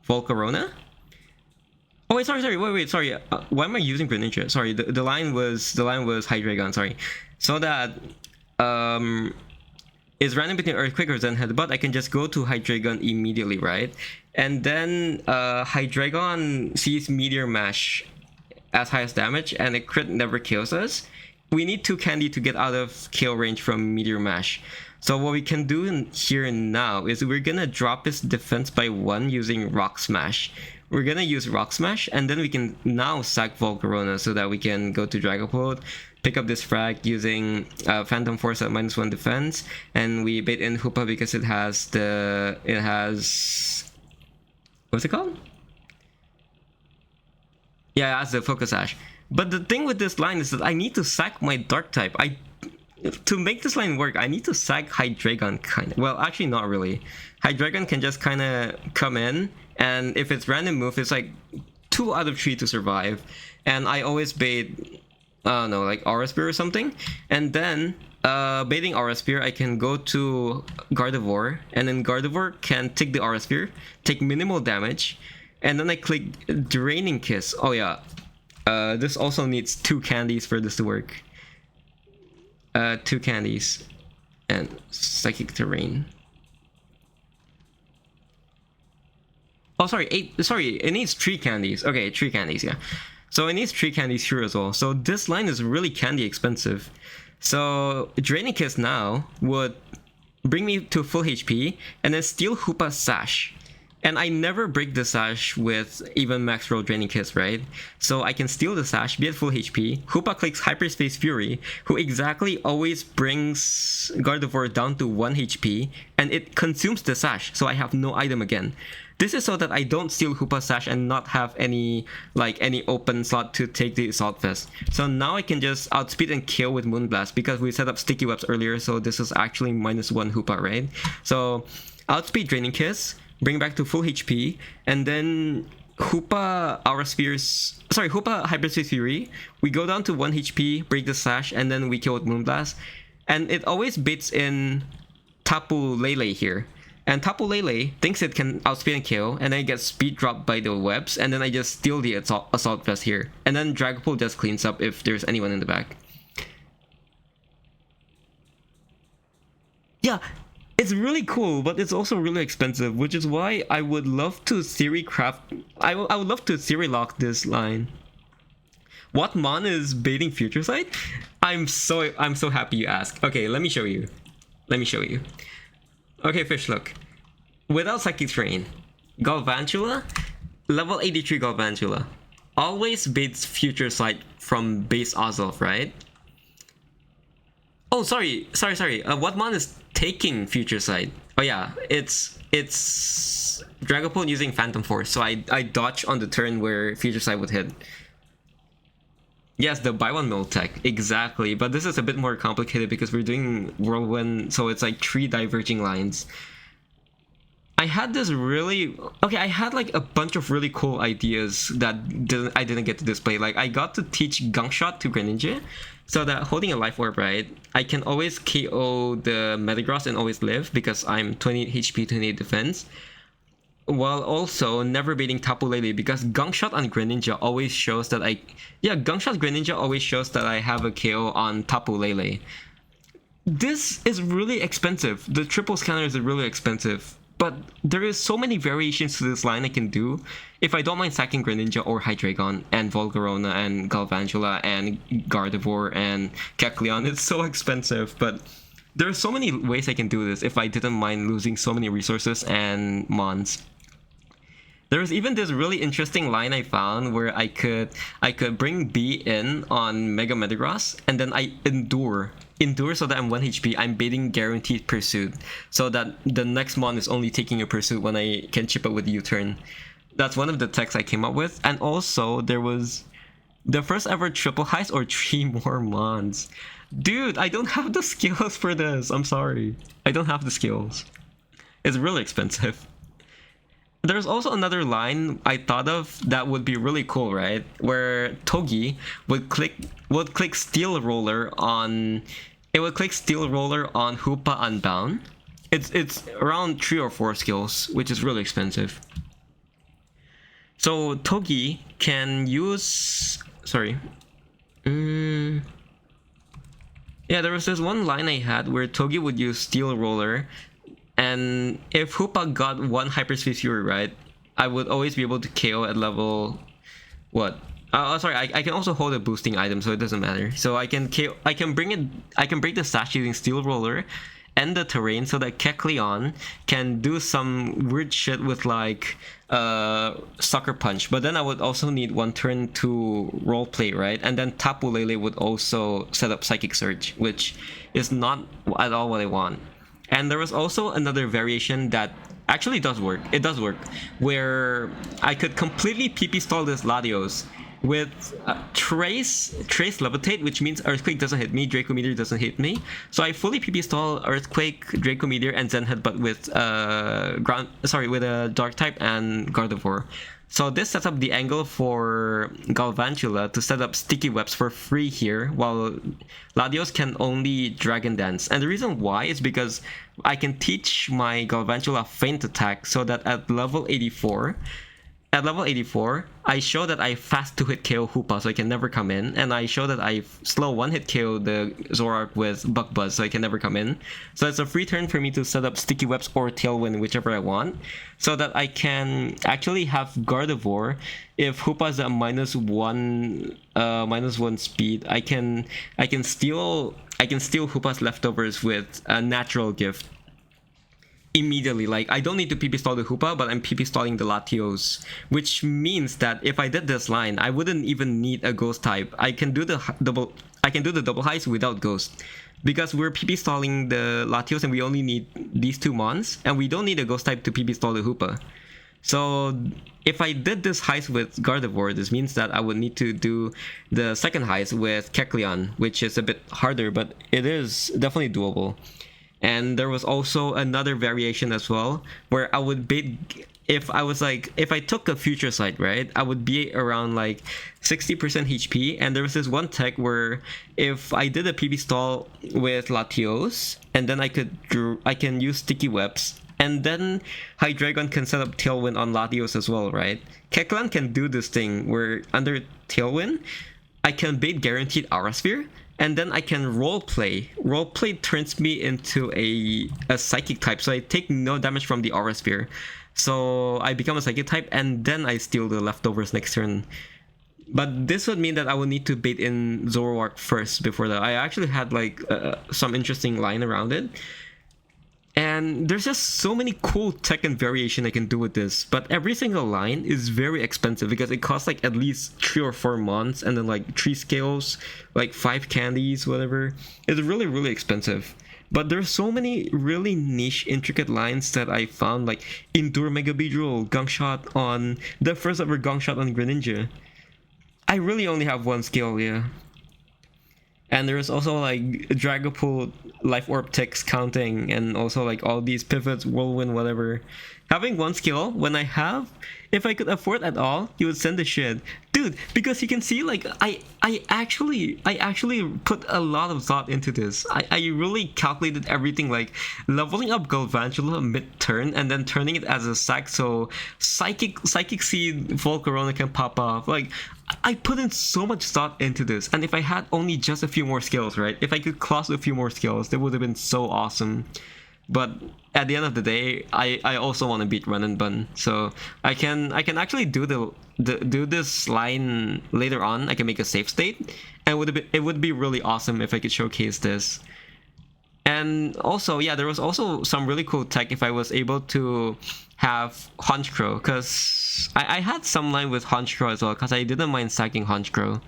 Volcarona. Oh wait, sorry, sorry. Why am I using Greninja? Sorry, the line was Hydreigon. Sorry, so that is random between Earthquake or Zen Headbutt. I can just go to Hydreigon immediately, right? And then Hydreigon sees Meteor Mash as highest damage, and a crit never kills us. We need 2 candy to get out of kill range from Meteor Mash. So what we can do here now is we're gonna drop his defense by 1 using Rock Smash. We're gonna use Rock Smash, and then we can now sack Volcarona so that we can go to Dragapult, pick up this frag using Phantom Force at -1 defense, and we bait in Hoopa because it has what's it called? Yeah, it has the Focus Sash. But the thing with this line is that I need to sack my Dark type. To make this line work, I need to sack Hydreigon kinda. Well, actually not really. Hydreigon can just kinda come in, and if it's random move, it's like 2 out of 3 to survive. And I always bait, I don't know, like Aura Spear or something. And then, baiting Aura Spear, I can go to Gardevoir, and then Gardevoir can take the Aura Spear, take minimal damage, and then I click Draining Kiss. Oh yeah, this also needs 2 candies for this to work. 2 candies and Psychic Terrain. Oh, sorry, 8. Sorry, it needs 3 candies. Okay, 3 candies, yeah. So it needs 3 candies here as well. So this line is really candy expensive. So Draining Kiss now would bring me to full HP and then steal Hoopa's Sash. And I never break the Sash with even max roll Draining Kiss, right? So I can steal the Sash, be at full HP. Hoopa clicks Hyperspace Fury, who exactly always brings Gardevoir down to 1 HP, and it consumes the Sash, so I have no item again. This is so that I don't steal Hoopa's Sash and not have any open slot to take the Assault Vest. So now I can just outspeed and kill with Moonblast because we set up Sticky Webs earlier, so this is actually -1 Hoopa, right? So outspeed Draining Kiss, bring back to full HP, and then Hoopa Hyperspace Fury. We go down to 1 HP, break the Sash, and then we kill with Moonblast. And it always baits in Tapu Lele here. And Tapu Lele thinks it can outspeed and KO, and then it gets speed dropped by the webs, and then I just steal the assault vest here. And then Dragapult just cleans up if there's anyone in the back. Yeah, it's really cool, but it's also really expensive, which is why I would love to theory craft. I would love to theory lock this line. What mon is baiting Future Sight? I'm so happy you asked. Okay, let me show you. Okay, Fish, look. Without Psychic Terrain, Galvantula, level 83 Galvantula, always baits Future Sight from base Ozelf, right? Oh, sorry. What mon is taking Future Sight? Oh yeah, it's Dragapult using Phantom Force, so I dodge on the turn where Future Sight would hit. Yes, the buy one mill tech, exactly. But this is a bit more complicated because we're doing Whirlwind, so it's like 3 diverging lines. I had this really... Okay, I had like a bunch of really cool ideas that I didn't get to display. Like, I got to teach Gunk Shot to Greninja, so that holding a Life Orb, right, I can always KO the Metagross and always live because I'm 28 HP, 28 defense. While also never baiting Tapu Lele because Gunk Shot on Greninja always shows that Gunk Shot Greninja always shows that I have a KO on Tapu Lele. This is really expensive. The triple scanner is really expensive, but there is so many variations to this line I can do if I don't mind sacking Greninja or Hydreigon and Volcarona and Galvantula and Gardevoir and Kecleon. It's so expensive, but there are so many ways I can do this if I didn't mind losing so many resources and mons. There was even this really interesting line I found where I could bring B in on Mega Metagross and then I endure so that I'm 1 HP. I'm baiting Guaranteed Pursuit so that the next mon is only taking a Pursuit when I can chip it with U-turn. That's one of the techs I came up with. And also there was the first ever triple heist or 3 more mons. Dude, I don't have the skills for this. I'm sorry. I don't have the skills. It's really expensive. There's also another line I thought of that would be really cool, right? Where Togi would click Steel Roller on Hoopa Unbound. It's around 3 or 4 skills, which is really expensive. So Togi can use yeah, there was this one line I had where Togi would use Steel Roller, and if Hoopa got 1 Hyperspace Fury, right, I would always be able to KO at level... What? I can also hold a boosting item, so it doesn't matter. So I can break the Sash using Steel Roller, end the terrain so that Kecleon can do some weird shit with like Sucker Punch, but then I would also need 1 turn to roleplay, right? And then Tapu Lele would also set up Psychic Surge, which is not at all what I want. And there was also another variation that actually does work. It does work, where I could completely PP stall this Latios with Trace Levitate, which means Earthquake doesn't hit me, Draco Meteor doesn't hit me. So I fully PP stall Earthquake, Draco Meteor, and Zen Headbutt with with a Dark type and Gardevoir. So this sets up the angle for Galvantula to set up sticky webs for free here, while Latios can only Dragon Dance. And the reason why is because I can teach my Galvantula Feint Attack so that at level 84, I show that I fast 2-hit KO Hoopa, so I can never come in, and I show that I slow 1-hit KO the Zoroark with Buck Buzz, so I can never come in. So it's a free turn for me to set up Sticky Webs or Tailwind, whichever I want, so that I can actually have Gardevoir. If Hoopa is a -1 speed, I can steal Hoopa's leftovers with a natural gift immediately. Like, I don't need to PP stall the Hoopa, but I'm PP stalling the Latios, which means that if I did this line, I wouldn't even need a Ghost type. I can do the double heist without Ghost, because we're PP stalling the Latios and we only need these 2 mons, and we don't need a Ghost type to PP stall the Hoopa. So if I did this heist with Gardevoir, this means that I would need to do the second heist with Kecleon, which is a bit harder, but it is definitely doable. And there was also another variation as well, where I would bait, if I took a Future Sight, right, I would be around like 60% HP, and there was this one tech where if I did a PP stall with Latios, and then I can use Sticky Webs And then Hydreigon can set up Tailwind on Latios as well, right? Kecleon can do this thing where under Tailwind, I can bait guaranteed Aura Sphere, and then I can roleplay. Roleplay turns me into a Psychic type, so I take no damage from the Aura Sphere. So I become a Psychic type, and then I steal the leftovers next turn. But this would mean that I would need to bait in Zoroark first before that. I actually had like some interesting line around it. And there's just so many cool tech and variation I can do with this. But every single line is very expensive because it costs like at least 3 or 4 months and then like 3 scales, like 5 candies, whatever. It's really, really expensive. But there's so many really niche, intricate lines that I found, like Endure Mega Beedrill, Gunk Shot on the first ever Gunk Shot on Greninja. I really only have 1 skill, yeah. And there's also like Dragapult, Life Orb ticks counting, and also like all these pivots, Whirlwind, whatever. Having 1 skill, when I have, if I could afford at all, you would send the shit. Dude, because you can see like I actually put a lot of thought into this. I really calculated everything, like leveling up Galvantula mid-turn and then turning it as a sack so Psychic Seed Volcarona can pop off. Like I put in so much thought into this, and if I had only just a few more skills, right? If I could class a few more skills, that would have been so awesome. But at the end of the day, I also want to beat Run and Bun, so I can actually do this line later on. I can make a save state, and it would be really awesome if I could showcase this. And also, yeah, there was also some really cool tech if I was able to have Honchkrow, because I had some line with Honchkrow as well, because I didn't mind sacking Honchkrow.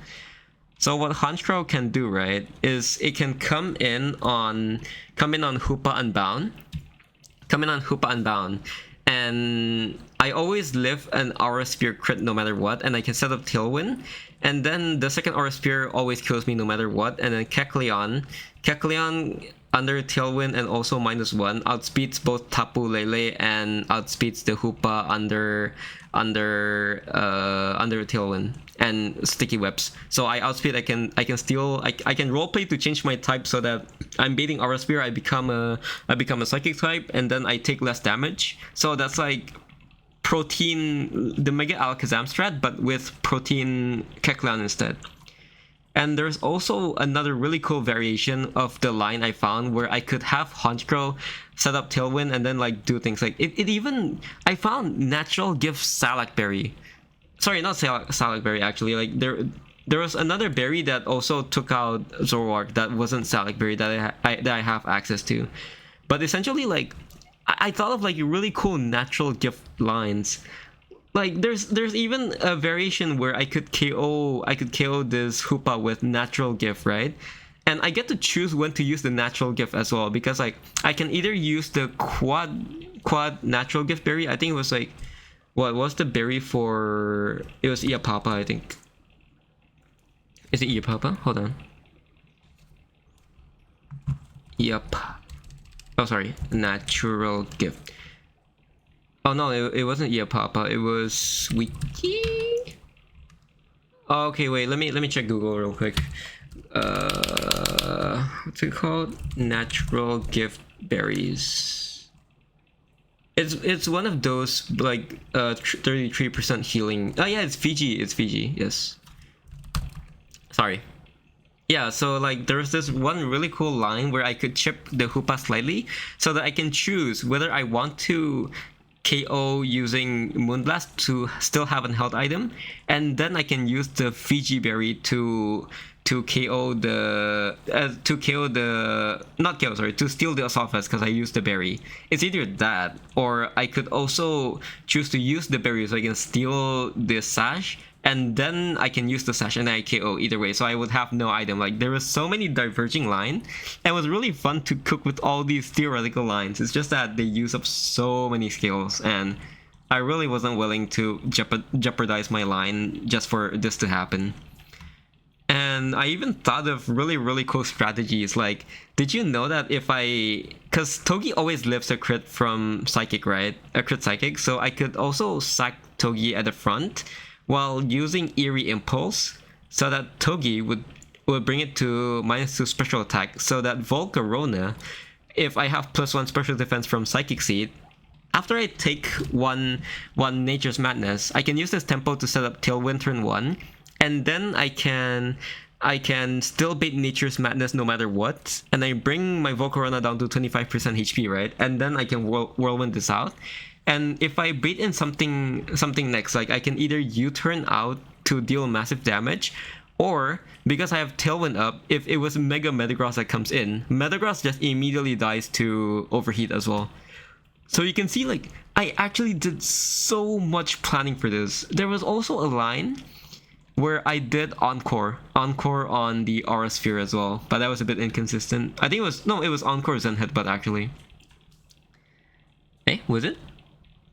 So what Honchkrow can do, right, is it can come in on Hoopa Unbound. And I always live an Aura Sphere crit no matter what, and I can set up Tailwind. And then the second Aura Sphere always kills me no matter what. And then Kecleon under Tailwind and also -1 outspeeds both Tapu Lele and outspeeds the Hoopa under Tailwind and Sticky Webs. So I outspeed. I can roleplay to change my type so that I'm baiting Aura Sphere. I become a Psychic type, and then I take less damage. So that's like Protein, the Mega Alakazam strat, but with Protein Kecleon instead. And there's also another really cool variation of the line I found where I could have Honchkrow set up Tailwind and then like do things like it even I found natural gift Salakberry. Sorry, not Salakberry actually. Like there was another berry that also took out Zoroark that wasn't Salakberry that I have access to. But essentially, like I thought of like really cool natural gift lines. Like there's even a variation where I could KO this Hoopa with natural gift, right? And I get to choose when to use the natural gift as well, because like I can either use the quad natural gift berry. I think it was like, what was the berry for? It was Iapapa, I think. Is it Iapapa? Hold on. Yep. Oh, sorry. Natural gift. Oh no, it wasn't Iapapa. It was Wiki. Oh, okay, wait. Let me check Google real quick. What's it called? Natural gift berries. It's one of those like 33% healing. Oh yeah, it's Fiji. It's Fiji. Yes. Sorry. Yeah, so like there's this one really cool line where I could chip the Hoopa slightly so that I can choose whether I want to KO using Moonblast to still have an health item, and then I can use the Fiji berry to KO the to steal the Assault Vest because I used the berry. It's either that, or I could also choose to use the berry so I can steal the Sash, and then I can use the Sash and I KO either way. So I would have no item. Like there was so many diverging lines, and it was really fun to cook with all these theoretical lines. It's just that they use up so many skills, and I really wasn't willing to jeopardize my line just for this to happen. And I even thought of really cool strategies. Like, did you know that because Togi always lives a crit from Psychic, right? A crit Psychic. So I could also sack Togi at the front while using Eerie Impulse, so that Togi would bring it to -2 special attack, so that Volcarona, if I have +1 special defense from Psychic Seed, after I take one Nature's Madness, I can use this tempo to set up Tailwind turn 1, and then I can still bait Nature's Madness no matter what, and I bring my Volcarona down to 25% HP, right? And then I can Whirlwind this out. And if I bait in something next, like I can either U-turn out to deal massive damage, or because I have Tailwind up, if it was Mega Metagross that comes in, Metagross just immediately dies to Overheat as well. So you can see, like, I actually did so much planning for this. There was also a line where I did Encore on the Aura Sphere as well, but that was a bit inconsistent. I think it was Encore Zen Headbutt actually. Eh, was it?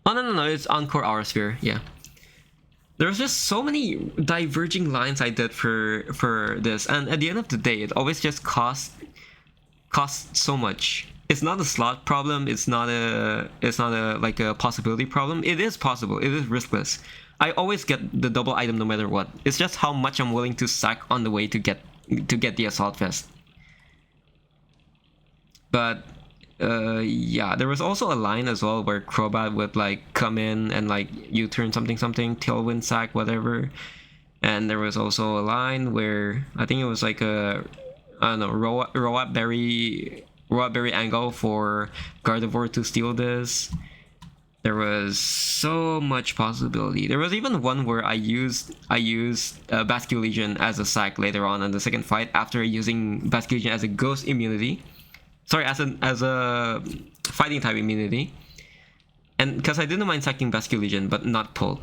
Oh no, it's Encore Aura Sphere, yeah. There's just so many diverging lines I did for this, and at the end of the day, it always just costs so much. It's not a slot problem. It's not a like a possibility problem. It is possible. It is riskless. I always get the double item no matter what. It's just how much I'm willing to sack on the way to get the Assault Vest. But yeah, there was also a line as well where Crobat would like come in and like U-turn something, Tailwind sack, whatever. And there was also a line where I think it was like a, I don't know, Roat Berry angle for Gardevoir to steal this. There was so much possibility. There was even one where I used Basculegion as a sack later on in the second fight after using Basculegion as a ghost immunity. Sorry, as a fighting type immunity. And because I didn't mind sacking Basculegion, but not pull.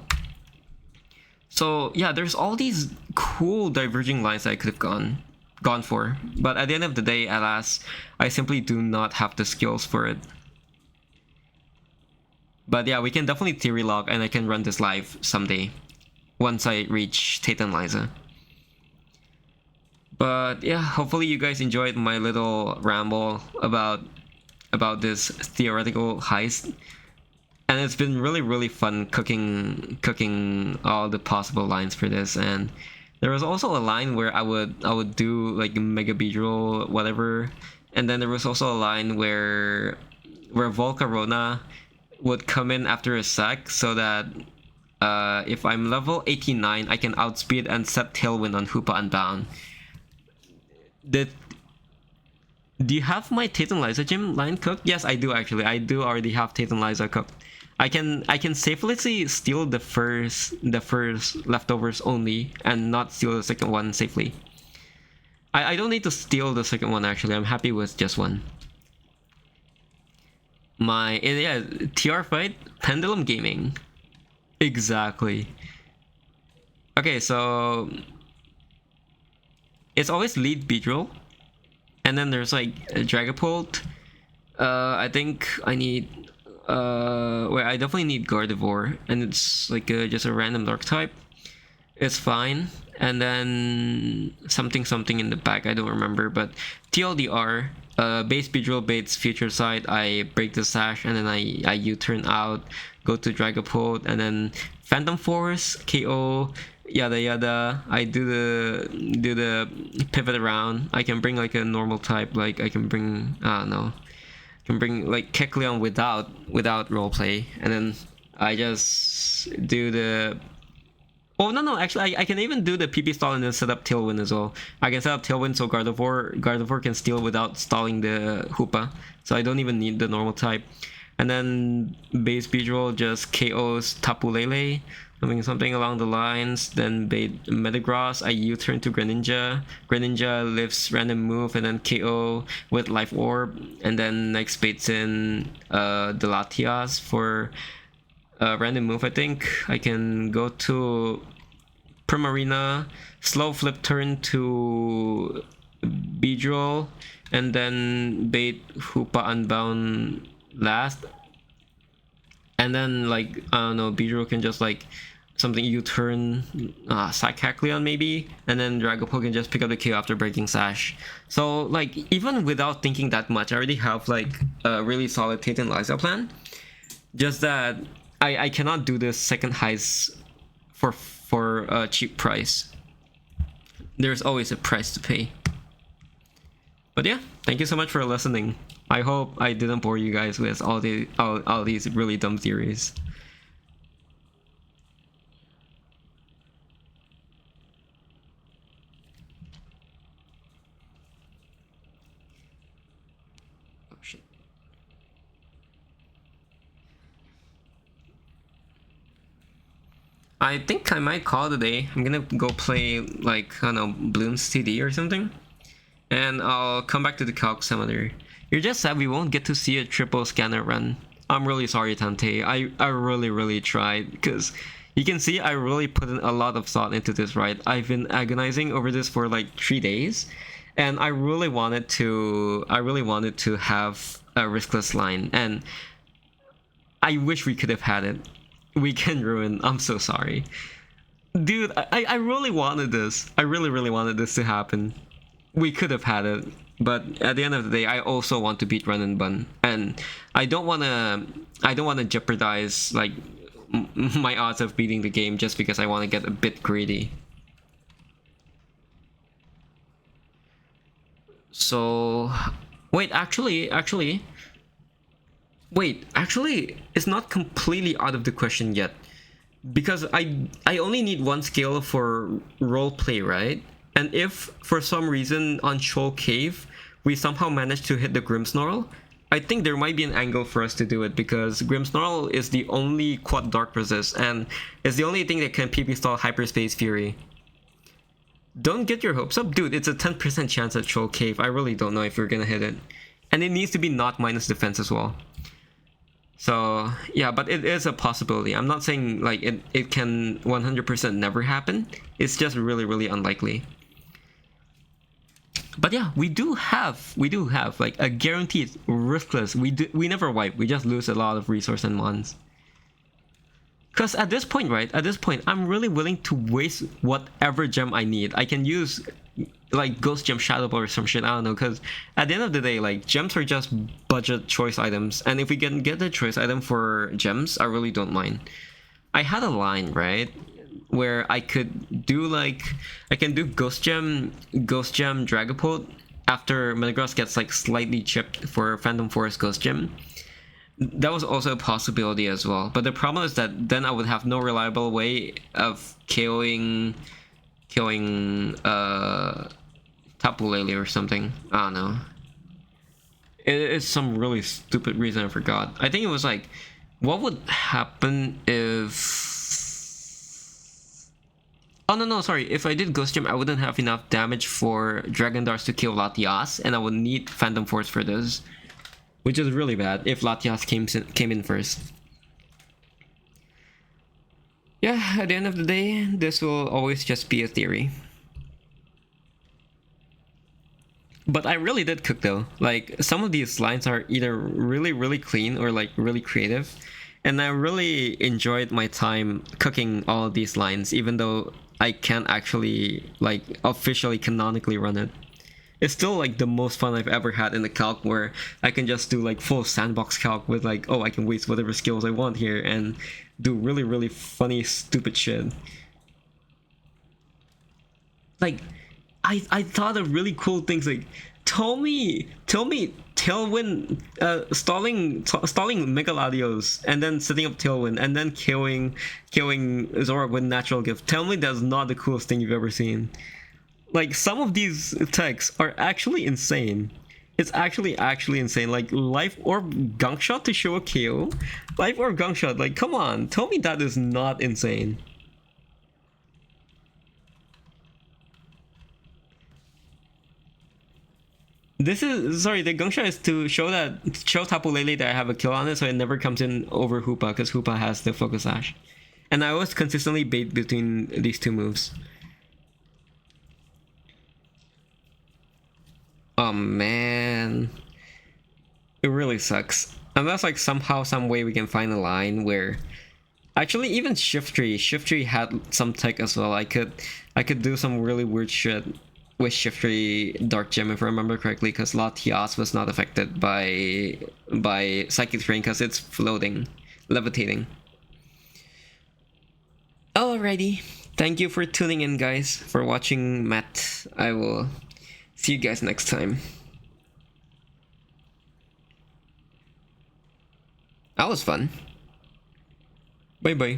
So yeah, there's all these cool diverging lines I could have gone for. But at the end of the day, alas, I simply do not have the skills for it. But yeah, we can definitely theory log, and I can run this live someday once I reach Tate and Liza. But yeah, hopefully you guys enjoyed my little ramble about this theoretical heist. And it's been really fun cooking all the possible lines for this. And there was also a line where I would do like Mega Beedrill, whatever. And then there was also a line where Volcarona would come in after a sack, so that if I'm level 89, I can outspeed and set Tailwind on Hoopa Unbound. Do you have my Tate and Liza gym line cooked? Yes, I do actually. I do already have Tate and Liza cooked. I can safely steal the first leftovers only, and not steal the second one safely. I don't need to steal the second one actually. I'm happy with just one. Yeah, TR fight, Pendulum Gaming. Exactly. Okay, so it's always lead Beedrill, and then there's like a Dragapult. I think I need wait, I definitely need Gardevoir, and it's like just a random dark type. It's fine. And then something in the back, I don't remember, but TLDR, base Beedrill baits future side, I break the sash, and then I U-turn out, go to Dragapult, and then Phantom Force, KO, yada yada. I do the pivot around. I can bring like a normal type, like I can bring, I don't know, I can bring like Kecleon without roleplay, and then I just do the... Oh no, actually I can even do the PP stall and then set up Tailwind as well. I can set up Tailwind so Gardevoir can steal without stalling the Hoopa, so I don't even need the normal type. And then base Beedrill just KOs Tapu Lele, something along the lines. Then bait Metagross, I U-turn to Greninja. Greninja lives random move and then KO with Life Orb, and then next baits in the Latias for random move. I think I can go to Primarina, slow flip turn to Beedrill, and then bait Hoopa Unbound last. And then like, I don't know, Beedrill can just like something U-turn, sack Kecleon maybe, and then Dragapult can just pick up the KO after breaking Sash. So like, even without thinking that much, I already have like a really solid Tate and Liza plan. Just that I cannot do this second heist for a cheap price. There's always a price to pay. But yeah, thank you so much for listening. I hope I didn't bore you guys with all these really dumb theories. Oh shit. I think I might call it a day. I'm gonna go play like, I don't know, Bloons TD or something. And I'll come back to the calc some other. You're just sad we won't get to see a triple scanner run. I'm really sorry, Tante. I really tried, because you can see I really put in a lot of thought into this, right? I've been agonizing over this for like 3 days, and I really wanted to have a riskless line, and I wish we could have had it. Weekend Ruin, I'm so sorry. Dude, I really wanted this. I really wanted this to happen. We could have had it, but at the end of the day, I also want to beat Run and Bun, and I don't wanna jeopardize like my odds of beating the game just because I want to get a bit greedy. So, wait, actually, it's not completely out of the question yet, because I only need 1 skill for roleplay, right? And if for some reason on Shoal Cave we somehow manage to hit the Grimmsnarl, I think there might be an angle for us to do it, because Grimmsnarl is the only quad dark resist and is the only thing that can PP stall Hyperspace Fury. Don't get your hopes up, dude. It's a 10% chance at Shoal Cave. I really don't know if we're gonna hit it, and it needs to be not minus defense as well. So yeah, but it is a possibility. I'm not saying like it can 100% never happen. It's just really unlikely. But yeah, we do have like a guaranteed riskless. We never wipe. We just lose a lot of resource and mons. Because at this point, right? At this point, I'm really willing to waste whatever gem I need. I can use like Ghost Gem, Shadow Ball or some shit. I don't know. Because at the end of the day, like gems are just budget choice items, and if we can get the choice item for gems, I really don't mind. I had a line, right, where I could do like, I can do Ghost Gem Dragapult after Metagross gets like slightly chipped for Phantom Forest Ghost Gem. That was also a possibility as well, but the problem is that then I would have no reliable way of KOing Tapu Lele or something. I don't know. It is some really stupid reason I forgot. I think it was like, what would happen if... Oh no, sorry. If I did Ghost Gem, I wouldn't have enough damage for Dragon Darts to kill Latias, and I would need Phantom Force for this, which is really bad if Latias came in first. Yeah, at the end of the day, this will always just be a theory. But I really did cook though. Like, some of these lines are either really clean or like really creative. And I really enjoyed my time cooking all of these lines, even though I can't actually like officially canonically run it. It's still like the most fun I've ever had in the calc, where I can just do like full sandbox calc with like, oh, I can waste whatever skills I want here and do really funny stupid shit. Like, I thought of really cool things like Tailwind stalling Megaladios and then setting up Tailwind and then killing Zora with natural gift. Tell me that's not the coolest thing you've ever seen. Like, some of these techs are actually insane. It's actually insane. Like, Life Orb Gunk Shot to show a KO. Life Orb Gunk Shot, like, come on, tell me that is not insane. This is, sorry, the Gunk Shot is to show Tapu Lele that I have a kill on it, so it never comes in over Hoopa, because Hoopa has the Focus Sash. And I always consistently bait between these two moves. Oh man, it really sucks. Unless like somehow, some way we can find a line where, actually even Shiftry had some tech as well. I could do some really weird shit with Shiftry Dark Gem if I remember correctly, because Latias was not affected by Psychic Terrain because it's floating, levitating. Alrighty, thank you for tuning in, guys, for watching Matt. I will see you guys next time. That was fun. Bye bye.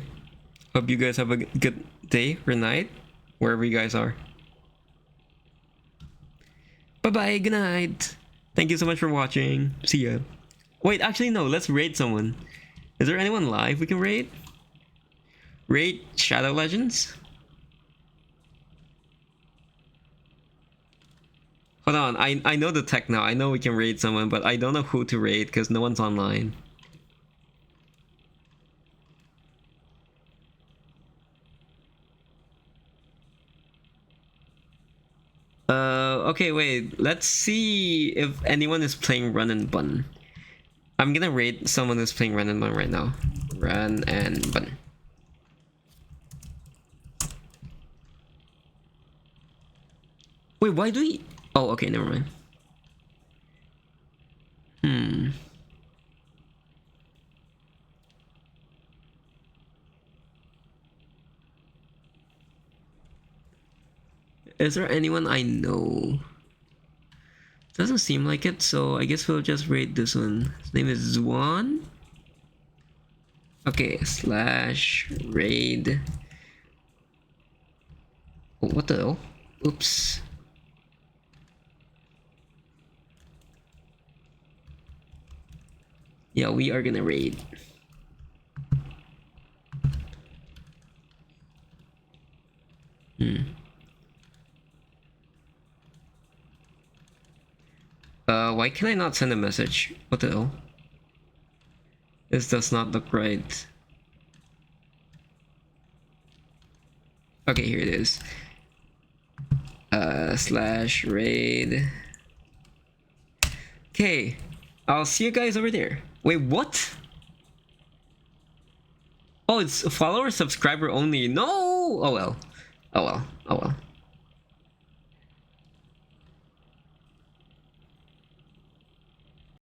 Hope you guys have a good day or night, wherever you guys are. Bye bye, good night. Thank you so much for watching. See ya. Wait, actually no, let's raid someone. Is there anyone live we can raid? Raid Shadow Legends? Hold on, I know the tech now. I know we can raid someone, but I don't know who to raid because no one's online. Okay, wait. Let's see if anyone is playing Run and Bun. I'm gonna raid someone who's playing Run and Bun right now. Run and Bun. Wait, why do we... Oh, okay, never mind. Is there anyone I know? Doesn't seem like it, so I guess we'll just raid this one. His name is Zwan. Okay, / raid. Oh, what the hell? Oops. Yeah, we are gonna raid. Why can I not send a message? What the hell? This does not look right. Okay, here it is. / raid. Okay, I'll see you guys over there. Wait, what? Oh, it's follower subscriber only. No! Oh well. Oh well. Oh well.